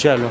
चलो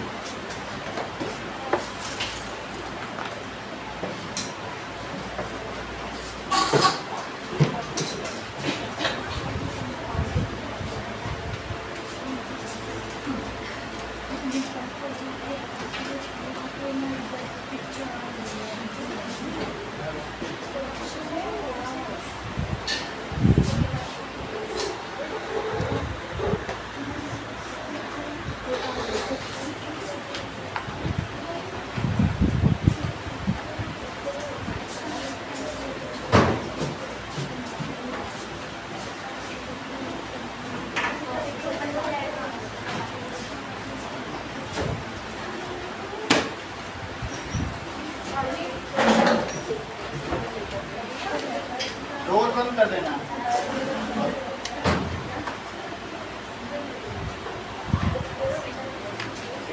डोर बंद कर देना।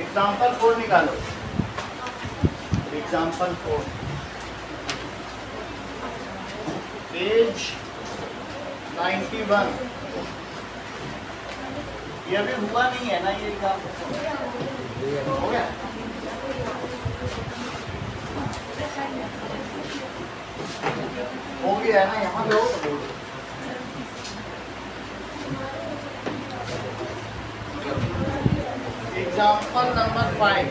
एग्जाम्पल 4 निकालो। Example 4 page 91। ये अभी हुआ नहीं है ना, ये काम हो गया। हो गया है ना, यहाँ पे हो तो बोलो। Example number 5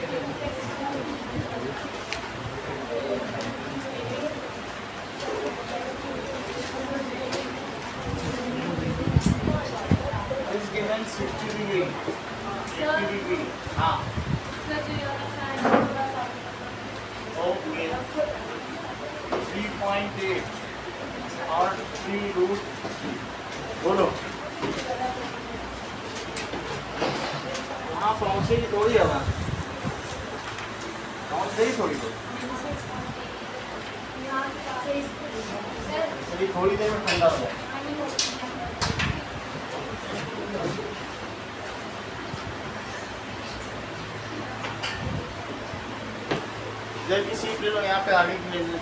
is given 60 degree. 60 degree. हाँ। Okay. 3.8 और 3√3 बोलो। हाँ पहुँचे की थोड़ी है वहाँ, पहुँच गई थोड़ी तो चलिए थोड़ी देर में ठंडा हो जाए। जब इसी ले लो, यहाँ पे आगे की ले लो।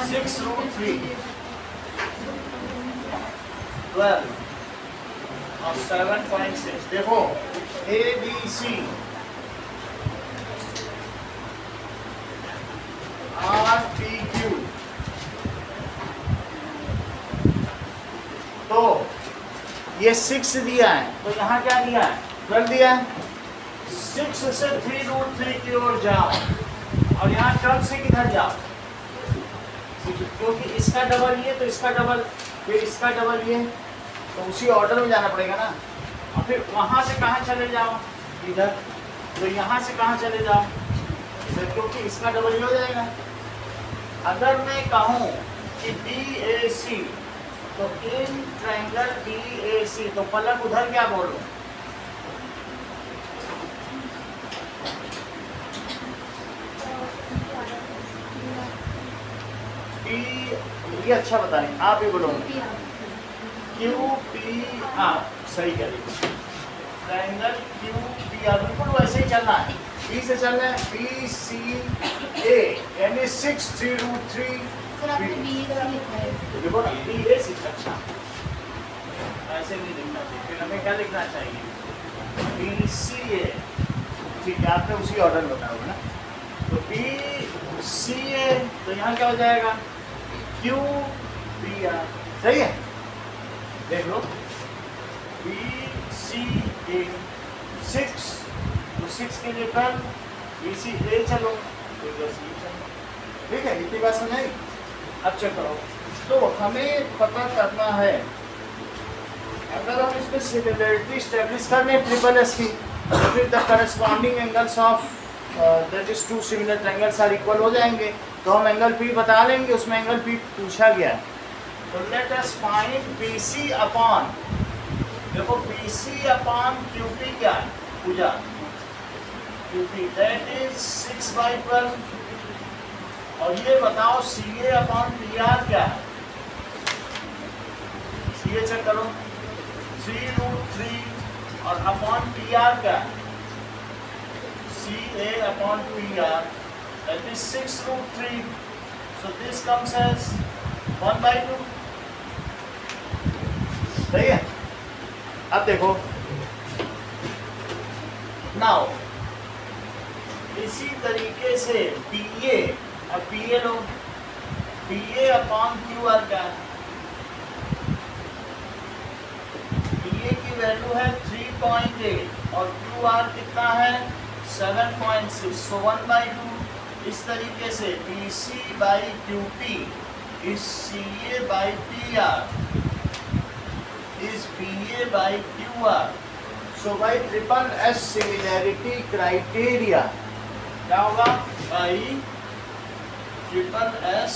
6√3 12 और 7.6 देखो A B C R P Q. तो ये 6 दिया है, तो यहाँ क्या दिया है? 12 दिया है। 6 से 3√3 की ओर जाओ और यहाँ 12 से किधर जाओ, क्योंकि इसका डबल ये तो इसका डबल, फिर इसका डबल ये, तो उसी ऑर्डर में जाना पड़ेगा ना। और फिर वहाँ से कहाँ चले जाओ? इधर। तो यहाँ से कहाँ चले जाओ? इधर, क्योंकि इसका डबल ये हो जाएगा। अगर मैं कहूँ कि BAC, तो इन ट्रायंगल BAC, तो पलक उधर क्या बोलो? ये अच्छा बता रहे, आप ही बोलो। QPR सही कह रही। ट्रायंगल QPR बिल्कुल वैसे ही चलना है, B से चलना है। BCA यानी 6 3√3 देखो ना, BAC। अच्छा ऐसे नहीं लिखना चाहिए, फिर हमें क्या लिखना चाहिए? BCA। ठीक है, आपने उसी ऑर्डर में बताया ना। तो BCA, तो यहाँ क्या हो जाएगा? QPR सही है, देख लो। BCA 6, तो 6 के लिए 12, BCA चलो, ठीक है, इतनी बात समझ आई। अब चेक करो, तो हमें पता करना है, अगर हम इसमें सिमिलरिटी स्टैब्लिश करने ट्रिपल एस की, तो फिर the corresponding angles of that is 2 similar triangles are equal हो जाएंगे। तो हम एंगल P बता लेंगे, उसमें एंगल P पूछा गया है। तो let us find BC upon, देखो BC अपॉन QP क्या है? पूजा QP दैट इज 6/12। और ये बताओ CA अपॉन PR क्या है? CA चेक करो, 3√3 और अपॉन PR क्या है? CA upon PR, that is 6√3. So this comes as 1/2. सही है। अब देखो नाउ इसी तरीके से PA, अब PA लो, PA अपॉन QR क्या है? PA की वैल्यू है 3.8 और QR कितना है 7.6, सो 1/2। इस तरीके से PC by QP is CA by PR is BA by QR। So by triple S similarity criteria क्या होगा? By triple S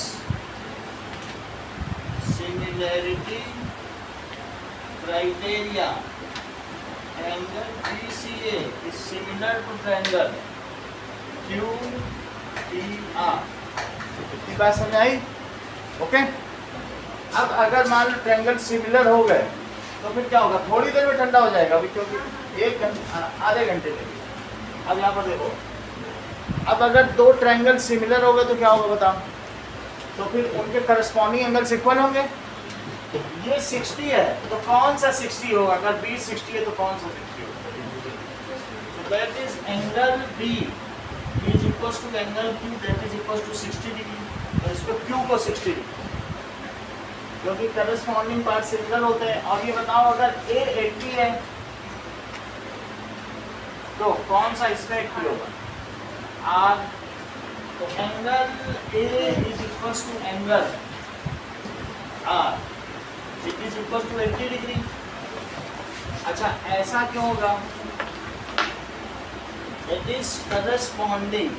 similarity criteria angle BCA is similar to triangle QPR। इतनी बात समझ आई? ओके। अब अगर मान लो ट्रायंगल सिमिलर हो गए तो फिर क्या होगा? थोड़ी देर में ठंडा हो जाएगा अभी, क्योंकि आधे घंटे लगेगा। अब यहाँ पर देखो, अब अगर दो ट्रायंगल सिमिलर हो गए तो क्या होगा बताओ? तो फिर उनके करस्पॉन्डिंग एंगल्स इक्वल होंगे। ये 60 है तो कौन सा 60 होगा? अगर B 60 है तो कौन सा 60 होगा? So that is angle B is equals to angle Q, that is equals to 60 degree. तो इसको Q को 60 डिग्री, क्योंकि करस्पॉन्डिंग पार्ट सिमिलर होते हैं। और ये बताओ अगर A 80 है तो कौन सा इसका 80 होगा? R। तो angle A is equals to angle R, it is equal to 80 degree. अच्छा, ऐसा क्यों होगा? It is corresponding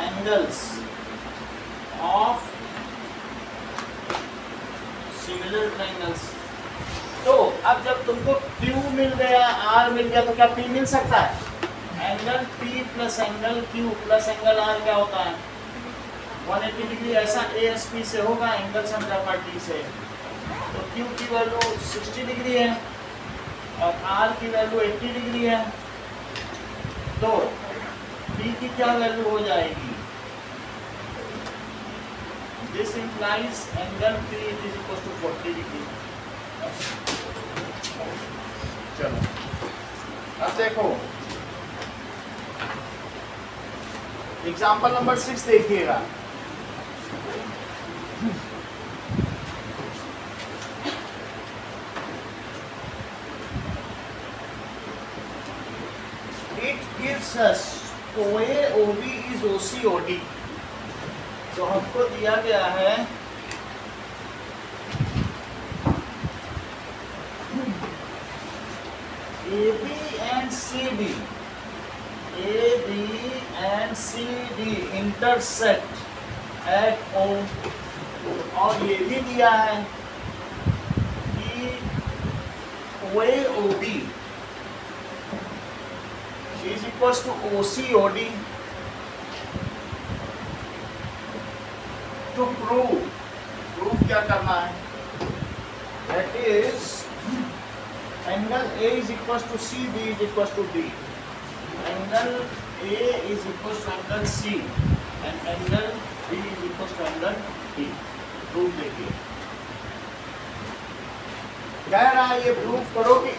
angles of similar triangles. तो अब जब तुमको Q मिल गया, R मिल गया, तो क्या P मिल सकता है? Angle P plus angle Q plus angle R क्या होता है? 180 डिग्री। ऐसा ASP से होगा, एंगल समद्विपाटी से। तो Q की वैल्यू 60 डिग्री है और R की वैल्यू 80 डिग्री है, तो P की क्या वैल्यू हो जाएगी? This implies angle P is equal to 40 degree. चलो अब देखो एग्जाम्पल नंबर 6 देखिएगा। It gives us OA OB is OC OD। तो हमको दिया गया है AB and CD, AB and CD intersect at O, और ये भी दिया है कि OA OB is equals to OC OD। to prove क्या करना है? That is angle A is equals to C, B is equals to D। Angle A is equals to angle C and angle B is equals to angle D। Proof देखिए, कह रहा है ये proof करो कि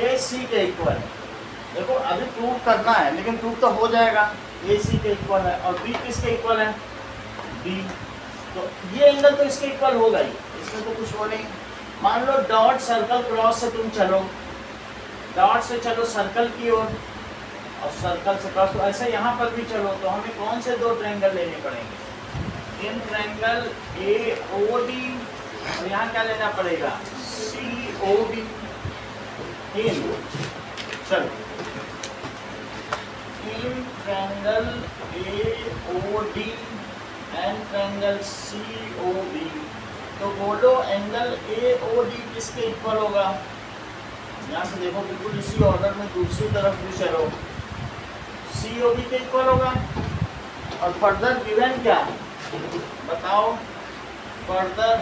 A C के equal है। देखो अभी प्रूफ करना है, लेकिन प्रूफ तो हो जाएगा। A C के इक्वल है और B किसके इक्वल है? D। तो ये एंगल तो इसके इक्वल होगा ही, इसमें तो कुछ हो नहीं। मान लो डॉट सर्कल क्रॉस से तुम चलो, डॉट से चलो सर्कल की ओर और सर्कल से क्रॉस, तो ऐसे यहाँ पर भी चलो, तो हमें कौन से दो ट्रायंगल लेने पड़ेंगे? इन ट्रायंगल AOD और यहाँ क्या लेना पड़ेगा? COD। चलो in triangle AOD and triangle COD। तो बोलो एंगल AOD किसके इक्वल होगा? यहाँ से देखो बिल्कुल इसी ऑर्डर में दूसरी तरफ भी चलो, COD के इक्वल होगा। और फर्दर गिवन क्या बताओ? Further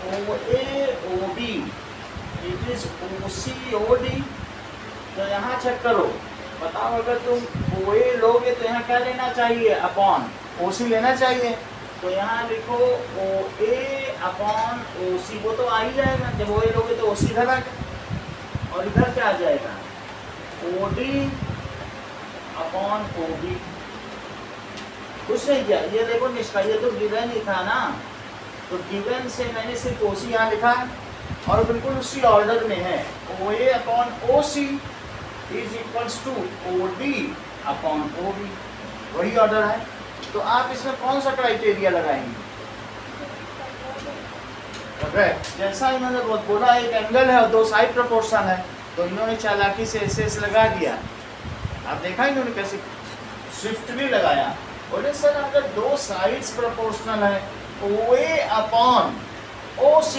OAOB it is OCOD। तो यहाँ चेक करो, बताओ अगर तुम OA लोगे तो यहाँ क्या लेना चाहिए? अपॉन OC लेना चाहिए। तो यहाँ लिखो OA अपॉन OC, वो तो आ ही जाएगा, जब वो लोगे तो OC इधर आ गया, और इधर क्या आ जाएगा OD अपॉन OB। कुछ नहीं किया, ये देखो निष्काय, ये तो गिवन ही था ना, तो गिवन से मैंने सिर्फ OC यहाँ लिखा है और बिल्कुल उसी ऑर्डर में है, OA upon OC is equals to OD upon OB, वही ऑर्डर है। तो आप इसमें कौन सा क्राइटेरिया लगाएंगे? जैसा इन्होंने बोला एक एंगल है और दो साइड प्रोपोर्शन है, तो इन्होंने चालाकी से SS लगा दिया। आप देखा इन्होंने कैसे स्विफ्ट भी लगाया। बोले सर अगर दो साइड्स प्रोपोर्शनल है, OA upon OC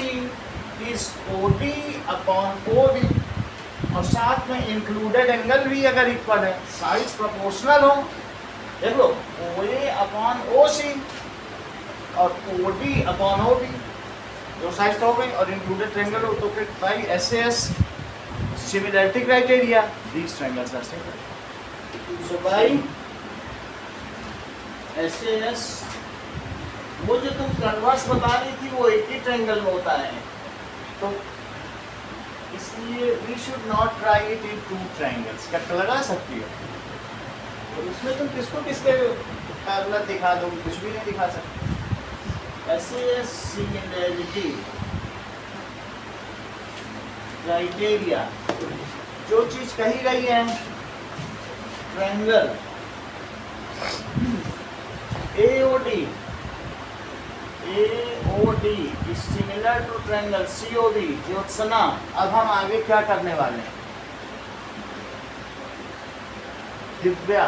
is OD upon OB, और साथ में इंक्लूडेड एंगल भी अगर इक्वल है, साइड्स प्रोपोर्शनल हो, देख लो OA अपॉन OC और OD अपॉन OB, दो साइड्स हो गई और इंक्लूडेड ट्रायंगल हो, तो फिर by SAS similarity criteria these triangles are similar. So by SAS वो जो तुम कन्वर्स बता रही थी वो एक ही ट्रायंगल में होता है, तो इसलिए we should not try it in two triangles. Cut लगा सकती हो, और उसमें तुम किसको किसके पैरेलल दिखा दो, कुछ भी नहीं दिखा सकते। SAS सिमिलरिटी क्राइटेरिया, जो चीज कही गई है triangle AOD is similar to triangle COD। Jyotsna, अब हम आगे क्या करने वाले हैं? दिव्या,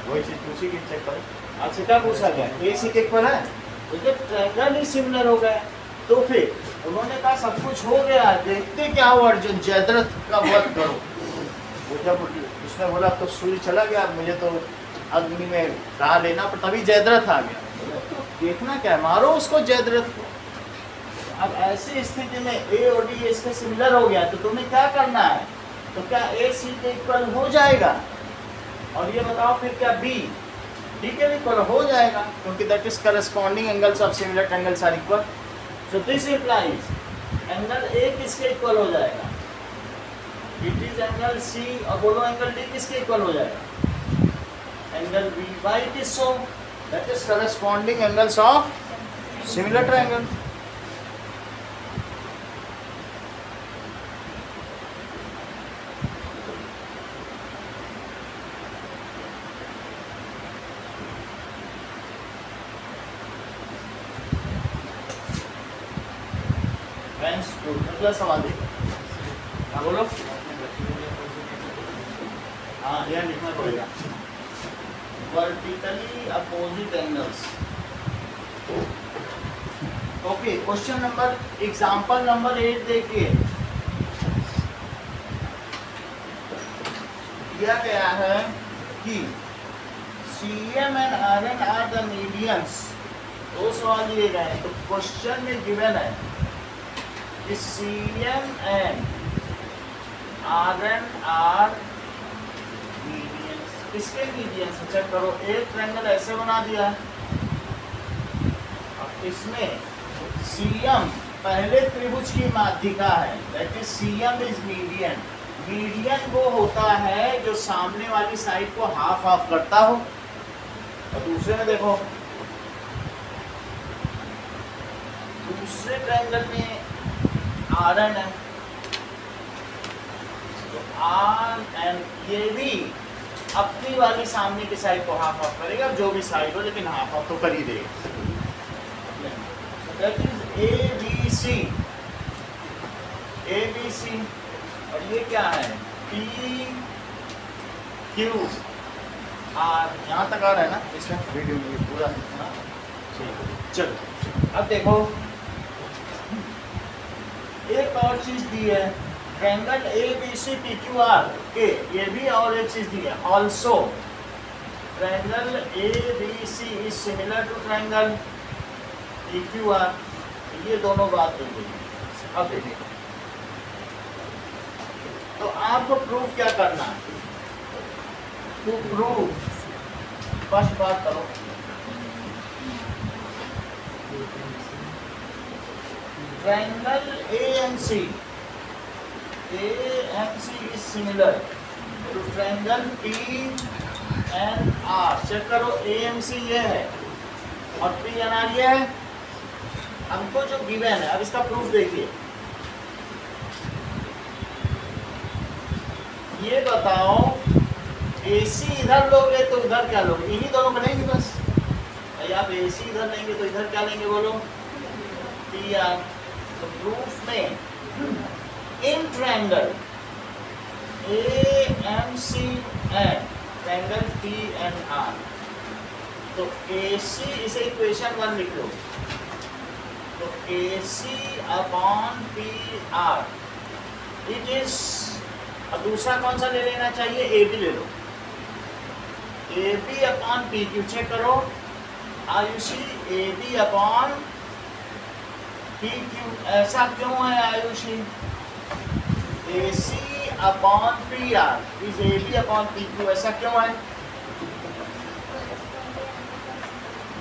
वही चीज पूछी कि चेक करो, आपसे क्या पूछा गया? AC के इक्वल है, तो जब ट्रायंगल ही सिमिलर हो गए तो फिर उन्होंने कहा सब कुछ हो गया, देखते क्या हो अर्जुन, जयद्रथ का वध करो। वो जब उसने बोला तो सूर्य चला गया, मुझे तो अग्नि में राह लेना, पर तभी जयद्रथ आ गया। तो देखना क्या है, मारो उसको जयद्रथ को। अब ऐसी स्थिति में A और D इसके सिमिलर हो गया, तो तुम्हें क्या करना है? तो क्या AC के इक्वल हो जाएगा? और ये बताओ फिर क्या B D के इक्वल हो जाएगा, क्योंकि that is corresponding angles of similar triangles are equal. So this implies angle A किसके इक्वल हो जाएगा? इट इज एंगल C, और बोलो एंगल D किसके इक्वल हो जाएगा? Angle B। Why it is so? That is corresponding angles of similar triangle. अगला सवाल देखो, हाँ बोलो। हाँ यह लिखना पड़ेगा, vertically opposite angles. Okay, question number, example number 8 देखिए, दिया गया है कि CM and RN are the medians. दो सवाल दिए गए हैं, तो क्वेश्चन में गिवन है कि CM and RN are medians. किसके मीडियंस? चेक करो, एक ट्रायंगल ऐसे बना दिया, अब इसमें CM पहले त्रिभुज की माध्यिका है, that is CM is median. Median वो होता है जो सामने वाली साइड को हाफ हाफ करता हो। और दूसरे में देखो, दूसरे ट्रायंगल में RN है, तो RN ये भी अपनी वाली सामने की साइड को हाफ ऑफ करेगा, जो भी साइड हो, लेकिन हाफ ऑफ तो कर ही देगा। दैट इज ABC, और ये क्या है? PQR। यहाँ तक आ रहा है ना इसमें वीडियो में पूरा? चलो अब देखो, एक और चीज दी है, ट्रायंगल ABC PQR के, ये भी और एक चीज दी है, also triangle ABC is similar to triangle PQR। ये दोनों बात दी गई। अब देखिए, तो आपको प्रूफ क्या करना है? टू प्रूव, फर्स्ट बात करो, triangle AMC is similar to triangle PNR। Check करो, AMC ये है और PNR ये है, हमको जो गिवन है। अब इसका प्रूफ देखिए, ये बताओ AC इधर लोगे तो इधर क्या लोगे? इन्हीं दोनों को लेंगे बस। भाई आप AC इधर लेंगे तो इधर क्या लेंगे बोलो? PR। तो प्रूफ में in triangle AMC and triangle PNR, तो AC इसे इक्वेशन 1 लिख लो, तो AC upon PR it is. अब दूसरा कौन सा ले लेना चाहिए? AB ले लो, AB अपॉन PQ। चेक करो आयुषी, AB अपॉन PQ। ऐसा क्यों है Ayushi? AC upon PR is AB upon PQ। ऐसा क्यों है?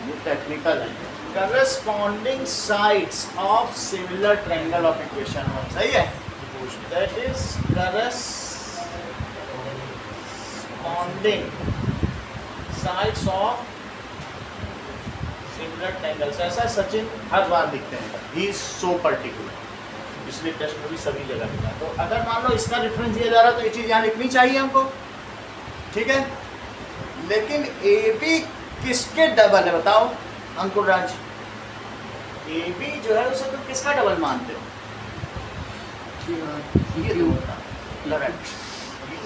ये टेक्निकल है। Corresponding sides of similar triangle of equation 1। सही है, that is corresponding sides of similar triangles. ऐसा सचिन हर बार लिखते हैं, ही इज सो पर्टिकुलर, पिछले टेस्ट में भी सभी जगह मिला। तो अगर मान लो इसका रेफरेंस दिया जा रहा तो ये चीज़ यहाँ लिखनी चाहिए हमको, ठीक है। लेकिन AB किसके डबल है बताओ अंकुर राज? AB जो है उसे तुम किसका डबल मानते हो? ये दो करेक्ट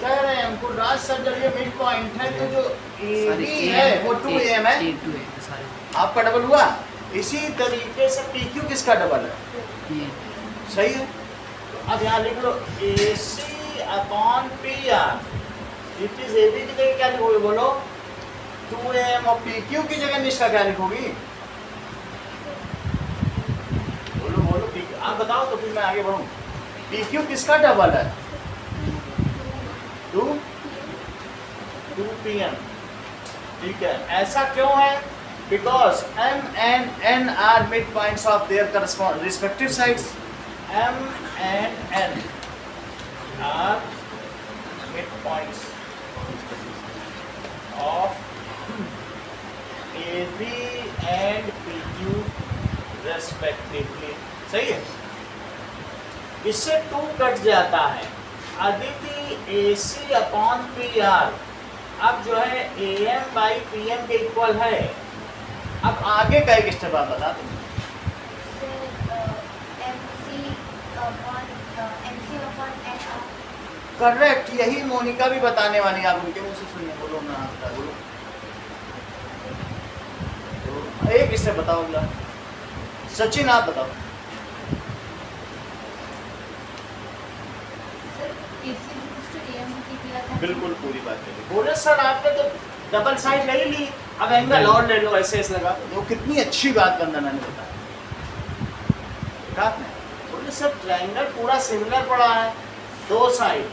कह रहे हैं अंकुर राज सर। जब ये मिड पॉइंट है तो जो AB है वो 2AM है, आपका डबल हुआ। इसी तरीके से PQ किसका डबल है? सही है। तो अब यहाँ लिख लो AC upon PR it is. AB की जगह क्या लिखोगे बोलो? 2AM। और PQ की जगह निष्ठा क्या लिखोगी? बोलो बोलो PQ। आप बताओ तो फिर मैं आगे बढ़ूँ। PQ किसका डबल है? 2PM। ठीक है, ऐसा क्यों है? Because M and N are midpoints of their respective sides. M and N are midpoints of AB and PQ respectively। सही है। इससे 2 कट जाता है। अदिति AC अपॉन PR अब जो है AM बाई PM के इक्वल है। अब आगे का एक स्टेप आप बता दो। करेक्ट, यही मोनिका भी बताने वाली है। आप उनके मुंह से सुनिए, बोलो ना, बता बोलो। तो एक स्टेप बताओ अगला। सचिन आप बताओ। बिल्कुल पूरी बात है। बोले सर आपने तो डबल साइड नहीं ली, अब एंगल और ले लो, ऐसे लगा दो। कितनी अच्छी बात वंदना ने बताया। बोले सर ट्रायंगल पूरा सिमिलर पड़ा है, 2 साइड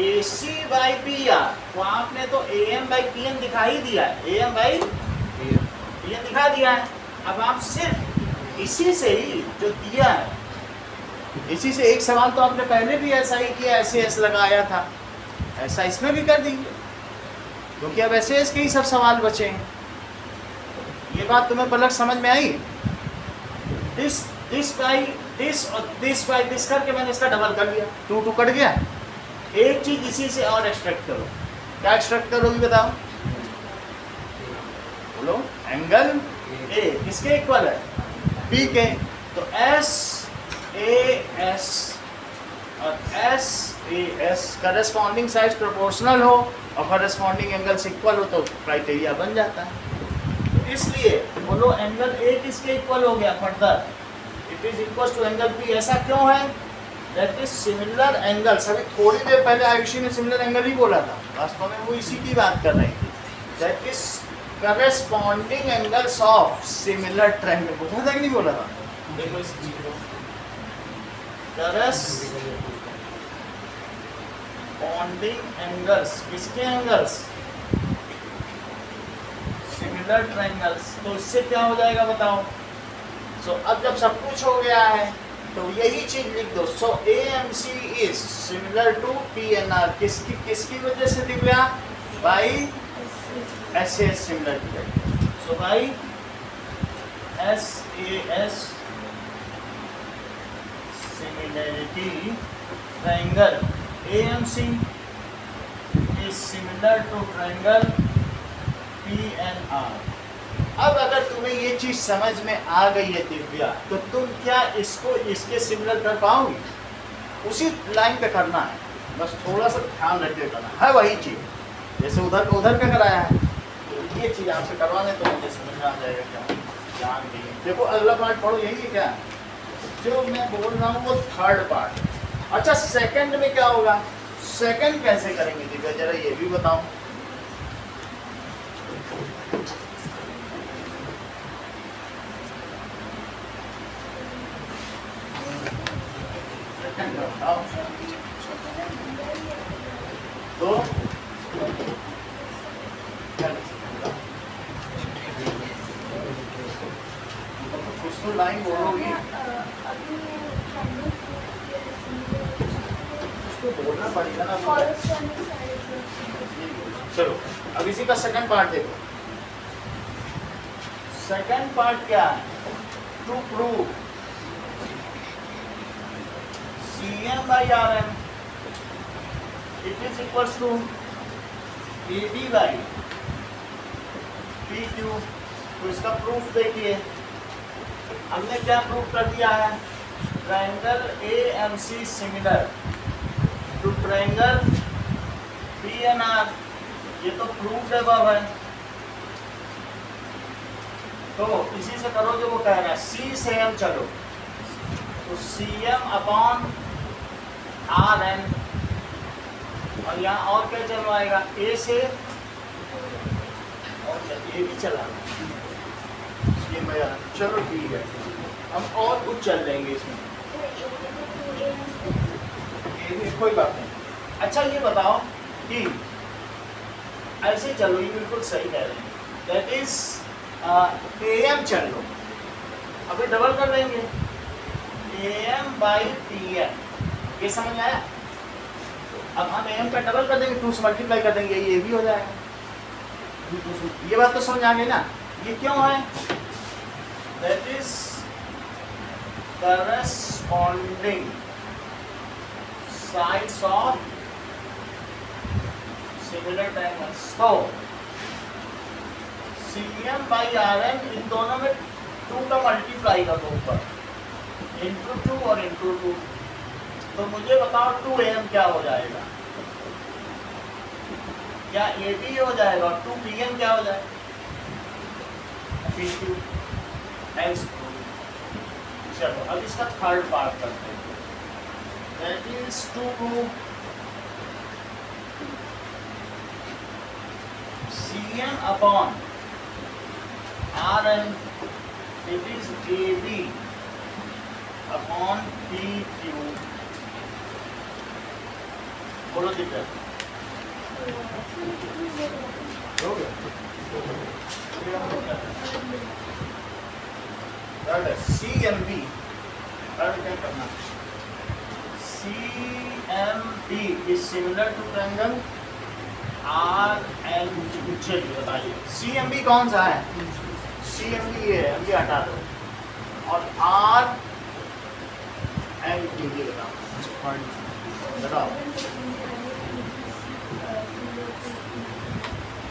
AC बाई PR, तो आपने तो AM बाई PM दिखा ही दिया है, AM बाई PM दिखा दिया है। अब आप सिर्फ इसी से ही जो दिया है, इसी से एक सवाल तो आपने पहले भी ऐसा ही किया, ऐसे ऐसे लगाया था, ऐसा इसमें भी कर देंगे, क्योंकि अब ऐसे इसके ही सब सवाल बचे हैं। ये बात तुम्हें पलक समझ में आई? दिस बाई दिस और दिस बाई दिस करके मैंने इसका डबल कर लिया, 2 2 कट गया। एक चीज इसी से और एक्सट्रैक्ट करो। क्या एक्सट्रैक्ट करोगी बताओ? बोलो। एंगल A किसके इक्वल है? B के। तो SAS और SAS करस्पॉन्डिंग साइड्स प्रोपोर्शनल हो और करस्पॉन्डिंग एंगल्स इक्वल हो तो क्राइटेरिया बन जाता है। इसलिए बोलो एंगल A किसके इक्वल हो गया? Further it is equal to angle B। ऐसा क्यों है? That is similar angles. अभी थोड़ी देर पहले आयुषी ने सिमिलर एंगल ही बोला था, वास्तव में वो इसी की बात कर रही थी। That is corresponding angles of similar triangle. बोला था कि नहीं बोला था? देखो इस चीज को, करस्पॉन्डिंग एंगल्स, किसके एंगल्स? सिमिलर ट्रायंगल्स, तो इससे क्या हो जाएगा बताओ। सो अब जब सब कुछ हो गया है तो यही चीज लिख दो। So AMC is similar to PNR, किसकी वजह से Divya? By SAS similarity. So by SAS similarity triangle AMC is similar to triangle PNR। अब अगर तुम्हें ये चीज समझ में आ गई है दिव्या, तो तुम क्या इसको इसके सिमिलर कर पाओगी? उसी लाइन पे करना है, बस थोड़ा सा ध्यान रख के करना है, वही चीज जैसे उधर का कराया है, तो ये चीज आपसे करवाने तो मुझे समझ में आ जाएगा क्या ध्यान दिए। देखो अगला पार्ट पढ़ो, यही है क्या जो मैं बोल रहा हूँ, वो थर्ड पार्ट। अच्छा सेकंड में क्या होगा? सेकंड कैसे करेंगे दिव्या, जरा ये भी बताओ। सेकंड बताओ तो कुछ तो लाइन बोलोगी, बोलना पड़ेगा ना। चलो अब इसी का सेकंड पार्ट देखो। सेकंड पार्ट क्या है? To prove CM by RM it is equals to AD by PQ। तो इसका प्रूफ देखिए, हमने क्या प्रूफ कर दिया है? Triangle AMC similar to triangle PNR, ये तो प्रूफ है बाबा। तो इसी से करो जो वो कह रहा है। C से M चलो तो CM अपॉन RN, और यहाँ और क्या चलवाएगा? A से और A भी चला, चलो ठीक है, हम और कुछ चल लेंगे इसमें, कोई बात नहीं। अच्छा ये बताओ कि ऐसे चलो, ये बिल्कुल सही कह रहे हैं, दैट इज AM चल लो, अभी डबल कर लेंगे AM बाई PM, ये समझ में आया? अब हम AM का डबल कर देंगे, 2 से मल्टीप्लाई कर देंगे, ये भी हो जाएगा। ये बात तो समझ आ गई ना? ये क्यों है? That is corresponding sides of similar triangles। तो CM by RM, इन दोनों में 2 का मल्टीप्लाई कर दो ऊपर, इंटू 2 और इंटू 2। तो मुझे बताओ 2AM क्या हो जाएगा? क्या AB हो जाएगा? और 2PM क्या हो जाएगा? PQ। चलो अब इसका थर्ड पार्ट करते हैं, that is to CM upon RN, it is AB upon PQ। बोलो दिक्कत हो गया? CMB क्या करना? CMB is similar to triangle RNB। चलिए बताइए CMB कौन सा है? CMB ये है, ये हटा दो, और RNB ये बताओ।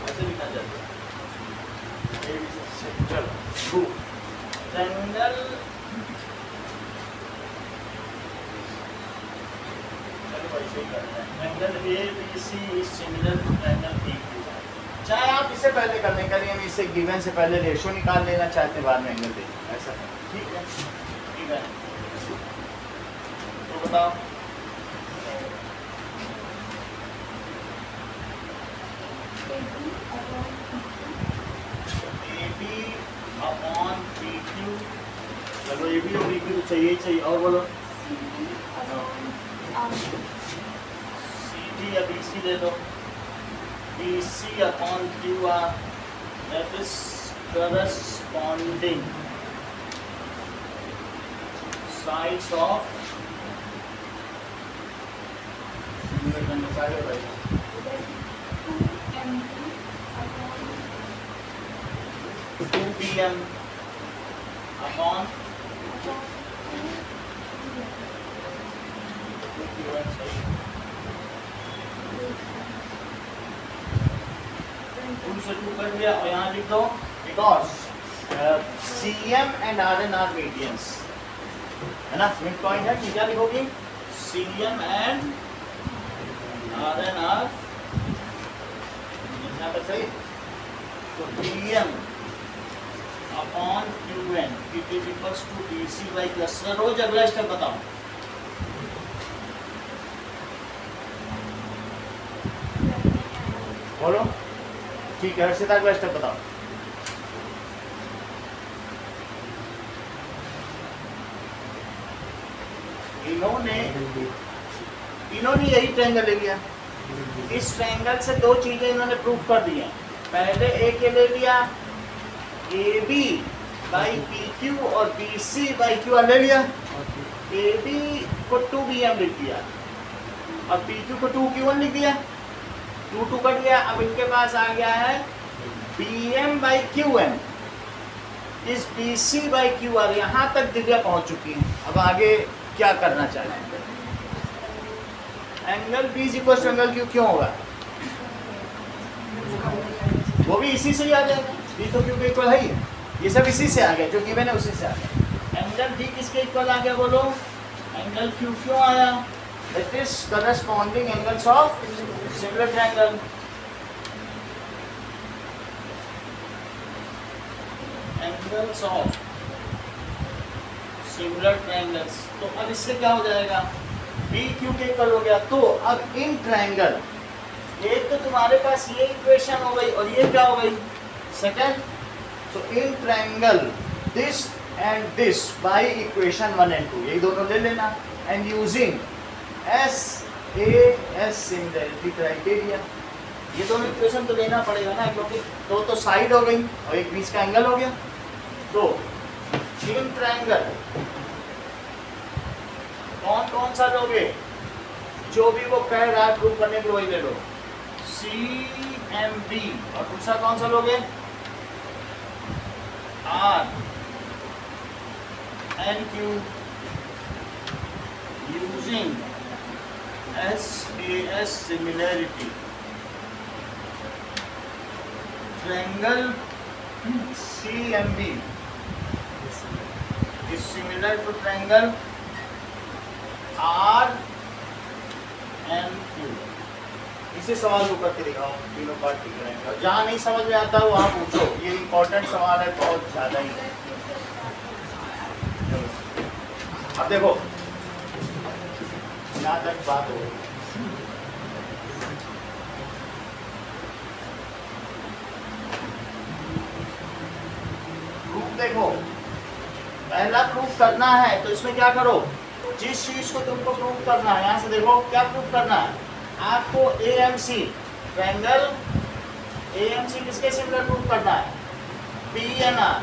ऐसे लिखना चाहिए। चलो triangle triangle ABC is similar to triangle PQ। चाहे आप इसे पहले कर लें, करिए हम इसे गिवन से पहले रेशो निकाल लेना चाहते हैं, बाद में एंगल दें, ऐसा ठीक है? ठीक है, तो बताओ AB अपॉन PQ। चलो AB और PQ तो चाहिए ही चाहिए, और बोलो CD या BC दे दो, BC upon QR, that is corresponding sides of two PM upon से टू कर दिया और यहाँ लिख दो because CM and RN are medians है ना, मिड पॉइंट है कि क्या लिखोगी CM एंड RN आर यहाँ तक सही। तो PM upon QN it is equals to BC by cluster. रोज अगला स्टेप बताओ। बोलो ठीक है, हर्षिता अगला स्टेप बताओ। इन्होंने यही ट्रायंगल ले लिया। इस ट्रायंगल से दो चीजें इन्होंने प्रूव कर दी हैं। पहले एक ये ले लिया AB बाई PQ और BC बाई QR ले लिया। AB को 2BM लिख दिया और PQ को 2Q1 लिख दिया। 2 कट गया। अब इनके पास आ गया है BM बाई QM इस BC बाई QR। यहाँ तक दिव्या पहुंच चुकी है। अब आगे क्या करना चाहिए? Angle B is equal to angle Q क्यों होगा? वो भी इसी से ही आ जाएगा। B तो Q के इक्वल है ही। ये सब इसी से आ गया, जो गिवन है उसी से आ गया। एंगल B किसके इक्वल आ गया बोलो? एंगल Q क्यों आया? That is corresponding angles of similar triangle. Angles of similar triangles. तो अब इससे क्या हो जाएगा? BQ के इक्वल हो गया। तो अब इन ट्रायंगल, एक तो तुम्हारे पास ये इक्वेशन हो गई और ये क्या हो गई? सेकंड। तो in triangle this and this by equation 1 and 2 ये दोनों ले लेना and using SAS similarity criteria. ये दोनों इक्वेशन तो लेना पड़ेगा ना, क्योंकि दो तो साइड हो गई और एक बीच का एंगल हो गया। तो इन ट्रायंगल कौन कौन सा लोगे? जो भी वो कह रहा है प्रूव करने के वही ले लो। CMB और दूसरा कौन सा लोगे? RNQ using SAS similarity triangle CMB is similar to triangle RNQ। इसे सवाल को करके दिखाओ, तीनों पार्ट ठीक रहेंगे। जहाँ नहीं समझ में आता वहाँ पूछो, ये इम्पोर्टेंट सवाल है, बहुत ज़्यादा ही। अब देखो यहाँ तक बात हो गई। प्रूफ देखो, पहला प्रूफ करना है तो इसमें क्या करो? जिस चीज को तुमको प्रूफ करना है, यहाँ से देखो क्या प्रूफ करना है आपको। AMC ट्रायंगल AMC किसके सिमिलर प्रूफ करना है? PNR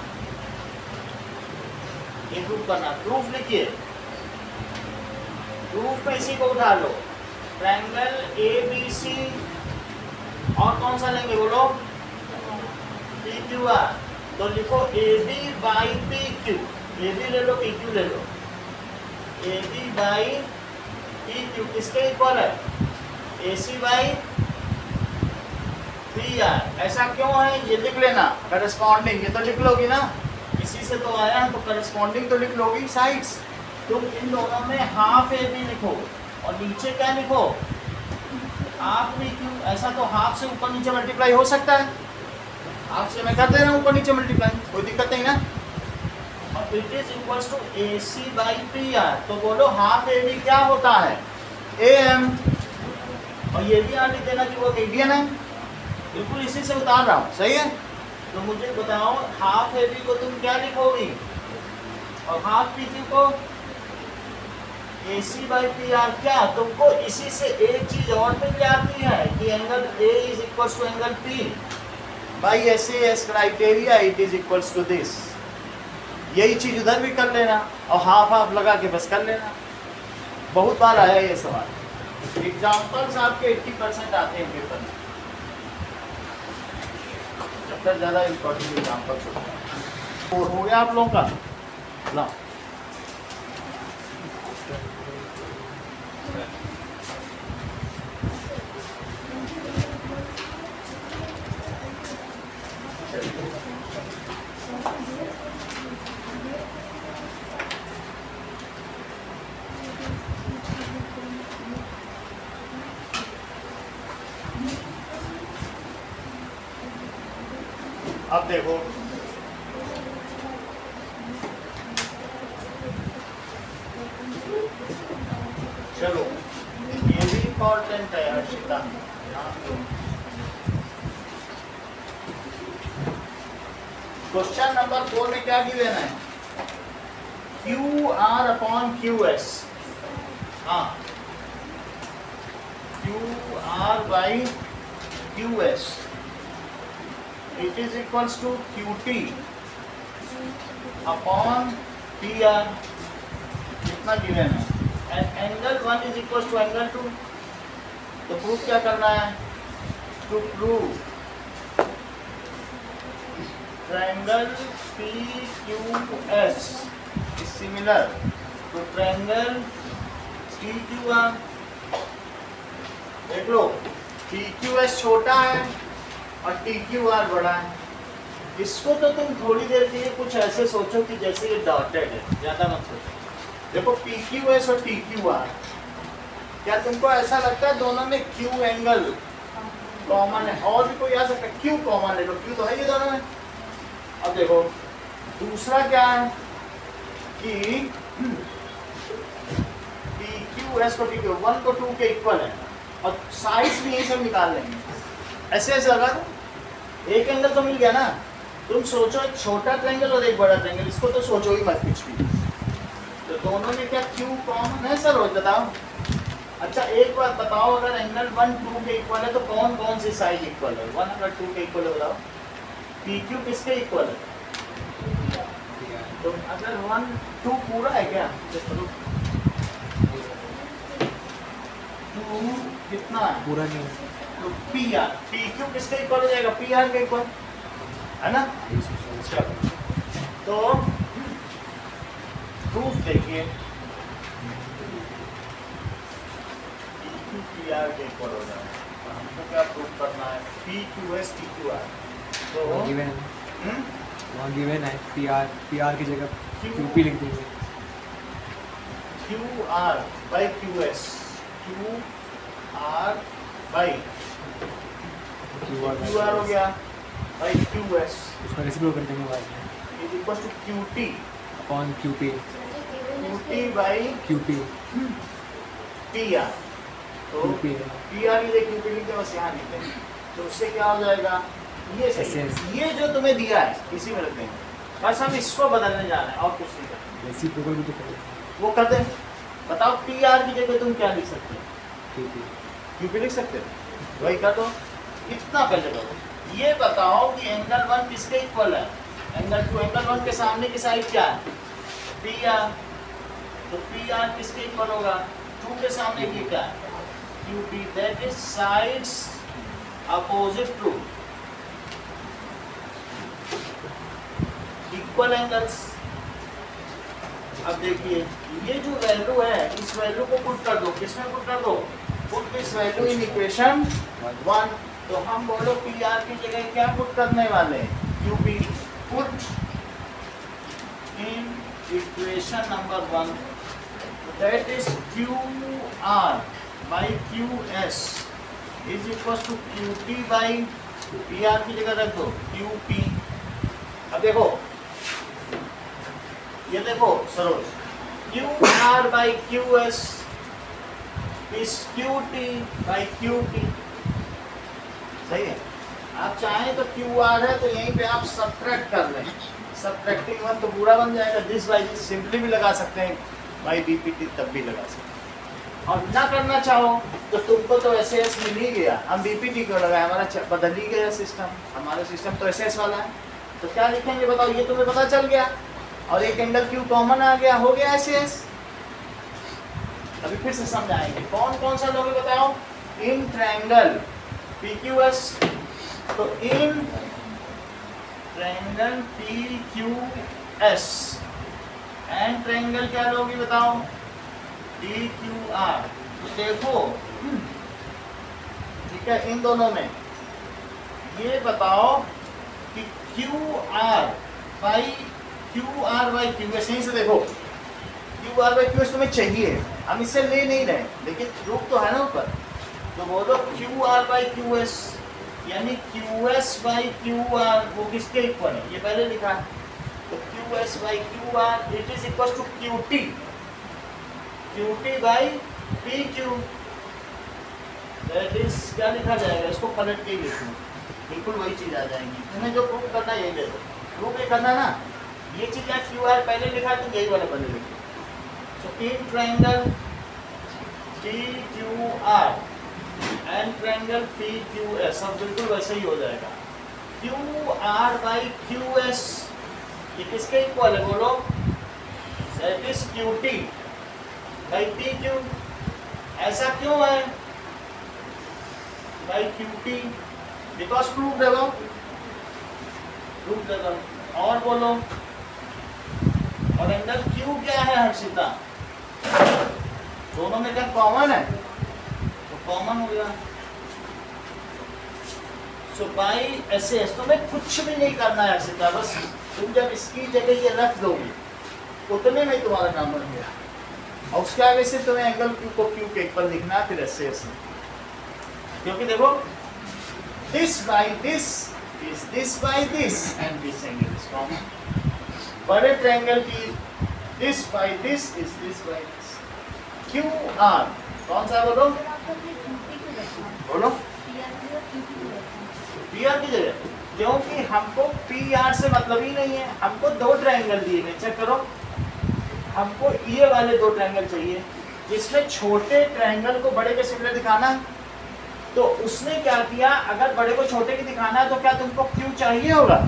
ये प्रूफ करना। प्रूफ लिखिए, प्रूफ में इसी को उठा लो। ट्रायंगल ABC और कौन सा लेंगे बोलो? PQR। तो लिखो AB बाई PQ। AB ले लो, PQ ले लो। AB बाई PQ किसके इक्वल है? AC by PR। ऐसा क्यों है ये लिख लेना। करस्पॉन्डिंग ये तो लिख लोगी ना, इसी से तो आया है, तो करस्पॉन्डिंग तो लिख लोगी साइड्स। तुम इन दोनों में हाफ AB लिखो और नीचे क्या लिखो? Half PQ। ऐसा तो हाफ से ऊपर नीचे मल्टीप्लाई हो सकता है। हाफ से मैं कर दे रहा हूँ ऊपर नीचे मल्टीप्लाई, कोई दिक्कत नहीं ना। और it is equals to AC by PR। तो बोलो हाफ AB क्या होता है? AM। और ये भी यहाँ लिख देना कि वो मीडियन है। बिल्कुल इसी से उतार रहा हूँ, सही है। तो मुझे बताओ हाफ AB को तुम क्या लिखोगी और हाफ PQ को? AC by PR। क्या तुमको इसी से एक चीज और मिल जाती है कि angle A is equal to angle P। By SAS criteria it is equals to this. यही चीज उधर भी कर लेना और हाफ हाफ लगा के बस कर लेना। बहुत बार आया ये सवाल। एग्जाम्पल्स आपके 80% आते हैं पेपर में, जब तक ज़्यादा इम्पोर्टेंट एग्जाम्पल्स होते हैं। हो गया आप लोगों का ना? अब देखो चलो, ये भी इम्पोर्टेंट है हर्षिता। क्वेश्चन नंबर 4 में क्या गिवन है? QR upon QS। हाँ, QR by QS it is equals to QT upon PR। कितना गिवन है? And angle 1 is equals to angle 2। तो प्रूफ क्या करना है? To prove triangle PQS is similar to triangle TQR। देख लो, PQS छोटा है और TQR बड़ा है। इसको तो तुम थोड़ी देर के लिए कुछ ऐसे सोचो कि जैसे ये डॉटेड है, ज्यादा मत सोचो। देखो PQS और TQR, क्या तुमको ऐसा लगता है दोनों में Q एंगल कॉमन है? और भी कोई आ सकता है? Q कॉमन ले लो, Q तो है ये दोनों में। अब देखो दूसरा क्या है कि PQS को PQ 1 को 2 के इक्वल है और साइड्स भी यही सब निकाल लेंगे। ऐसे ऐसे लगा दो, एक एंगल तो मिल गया ना। तुम सोचो एक छोटा ट्रायंगल और एक बड़ा ट्रायंगल, इसको तो सोचो ही मत कुछ भी। तो दोनों में क्या Q कॉमन है सर? रोज बताओ। अच्छा एक बात बताओ, अगर एंगल 1 2 के इक्वल है तो कौन कौन सी साइड इक्वल है? 1 अगर 2 के इक्वल है बताओ, PQ किसके इक्वल है? तो अगर 1 2 पूरा है क्या? 2 कितना है? पूरा नहीं है। तो PR PQ किसके इक्वल हो जाएगा? PR के इक्वल है ना? तो प्रूफ देखिए, PQ PR के इक्वल हो जाएगा। तो हमको क्या प्रूफ करना है? PQS TQR। तो गिवन है, वहाँ गिवन है PR की जगह QP लिख देंगे। QR by QS, QR by QR हो गया बाई QS, उसका रेसिप्रोकल कर देंगे बाद में। Is equal to QT upon QP, QT by QP PR। तो QP है। PR की जगह QP लिखते हैं, बस यहाँ लिखते हैं। तो उससे क्या हो जाएगा? ये सही है। ये जो तुम्हें दिया है इसी में रख देंगे, बस हम इसको बदलने जा रहे हैं और कुछ नहीं करते। रेसिप्रोकल भी तो करें, वो कर दें। बताओ PR की जगह तुम क्या लिख सकते हो? QP। QP लिख सकते हो, वही कर दो। इतना पहले करो। ये बताओ कि एंगल 1 किसके इक्वल है? एंगल 2। एंगल 1 के सामने की साइड क्या है? PR। तो PR किसके इक्वल होगा? 2 के सामने की क्या है? QP। That is sides opposite to equal angles. अब देखिए ये जो वैल्यू है, इस वैल्यू को पुट कर दो। किसमें पुट कर दो? Put this value in equation 1। तो हम बोलो PR की जगह क्या पुट करने वाले हैं? QP। Put in equation number 1, that is QR by QS is equal to QT by PR की जगह रख दो QP। अब देखो, ये देखो Saroj, QR by QS is QT by QP। सही है। आप चाहें तो QR है तो यहीं पे आप सब्ट्रैक्ट कर लें। सब्ट्रैक्टिंग 1 तो पूरा बन जाएगा। दिस बाई दिस सिंपली भी लगा सकते हैं, बाई BPT तब भी लगा सकते हैं। और ना करना चाहो तो तुमको तो एसएस मिल ही गया, हम बीपीटी को लगाए, हमारा बदल ही गया सिस्टम, हमारा सिस्टम तो एसएस वाला है। तो क्या लिखेंगे बताओ, ये तुम्हें पता चल गया और एक एंगल क्यू कॉमन आ गया, हो गया एसएस। अभी फिर से समझाएंगे कौन कौन सा लोगे बताओ। इन ट्रायंगल पीक्यूएस, तो इन ट्रायंगल पीक्यूएस एंड ट्रायंगल क्या लोगे बताओ, DQR। तो देखो ठीक है, इन दोनों में ये बताओ कि QR बाई QS, यहीं से देखो QR बाई QS तुम्हें चाहिए, हम इससे ले नहीं रहे लेकिन रूप तो है ना ऊपर, तो बोलो QR बाई QS यानी QS बाई QR वो किसके इक्वल है, ये पहले लिखा है, तो QS by QR it is equal to QT by PQ, that is क्या लिखा जाएगा, इसको पलट के ही लिखूं, बिल्कुल वही चीज आ जाएगी। तुम्हें जो प्रूफ करना है यही ले लो, प्रूफ ये करना ना, ये चीज है QR पहले लिखा है, तुम यही वाला पहले लिखो। So in triangle TQR and triangle PQS सब बिल्कुल वैसे ही हो जाएगा। QR बाई QS ये किसके इक्वल है बोलो, that is QT by PQ। ऐसा क्यों है बाई QT, बिकॉज प्रूफ देखो, प्रूफ देखो और बोलो, और एंगल Q क्या है हर्षिता, दोनों में क्या कॉमन है, तो कॉमन हो गया। सो बाई एसएस तुम्हें कुछ भी नहीं करना है हर्षिता, बस तुम जब इसकी जगह ये रख दोगे उतने में तुम्हारा काम बन गया, और उसके आगे से तुम्हें एंगल Q को Q के इक्वल लिखना है, फिर एसएस, क्योंकि देखो this by this is this by this and this angle is common। बड़े ट्रायंगल की this by this is this by this। QR कौन सा बोलो, बोलो PR की जगह, क्योंकि हमको PR से मतलब ही नहीं है, हमको दो ट्रायंगल दिए गए, चेक करो, हमको ये वाले दो ट्रायंगल चाहिए जिसमें छोटे ट्रायंगल को बड़े के सिमिलर दिखाना है। तो उसने क्या किया, अगर बड़े को छोटे की दिखाना है तो क्या तुमको Q चाहिए होगा,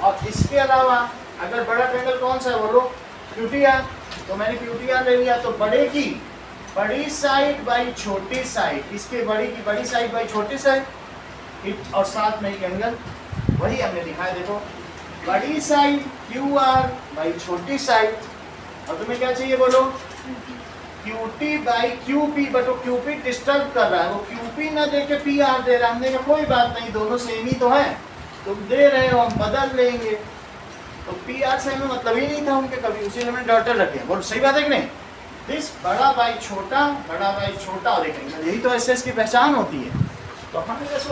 और इसके अलावा अगर बड़ा ट्रायंगल कौन सा है बोलो, QTR, तो मैंने QTR ले लिया, तो बड़े की बड़ी साइड बाई छोटी साइड, इसके बड़ी की बड़ी साइड बाई छोटी साइड, और साथ में एक एंगल वही हमने दिखाया, देखो बड़ी साइड QR बाई छोटी साइड, और तुम्हें क्या चाहिए बोलो, QT बाई QP, बट वो QP डिस्टर्ब कर रहा है, वो QP ना दे के PR दे रहा है, हमने कहा कोई बात नहीं, दोनों सेम ही तो है, तुम दे रहे हो हम बदल लेंगे, तो PR से हमें मतलब ही नहीं था उनके कभी, उसी में डॉटर रखे, बोलो सही बात है कि नहीं। दिस बड़ा बाई छोटा, बड़ा बाई छोटा, और एक एंगल, यही तो एसएस की पहचान होती है। तो हमने जैसे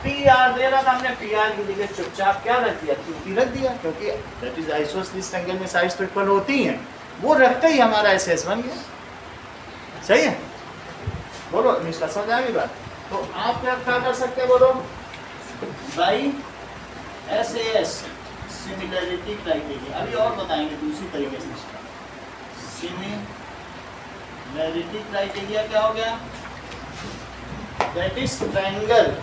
PR दे रहा था, हमने PR की जगह चुपचाप क्या रख दिया, QP रख दिया, क्योंकि दैट इज आइसोसेलेस एंगल में साइड्स तो इक्वल होती हैं, वो रखते ही हमारा एसएस बन गया, सही है। बोलो निष्ठा समझ आ गई बात। तो आप क्या कर सकते हैं बोलो, बाई एसएस सिमिलरिटी क्राइटेरिया, अभी और बताएंगे दूसरी तरीके से। सिमिलरिटी क्राइटेरिया क्या हो गया, that is triangle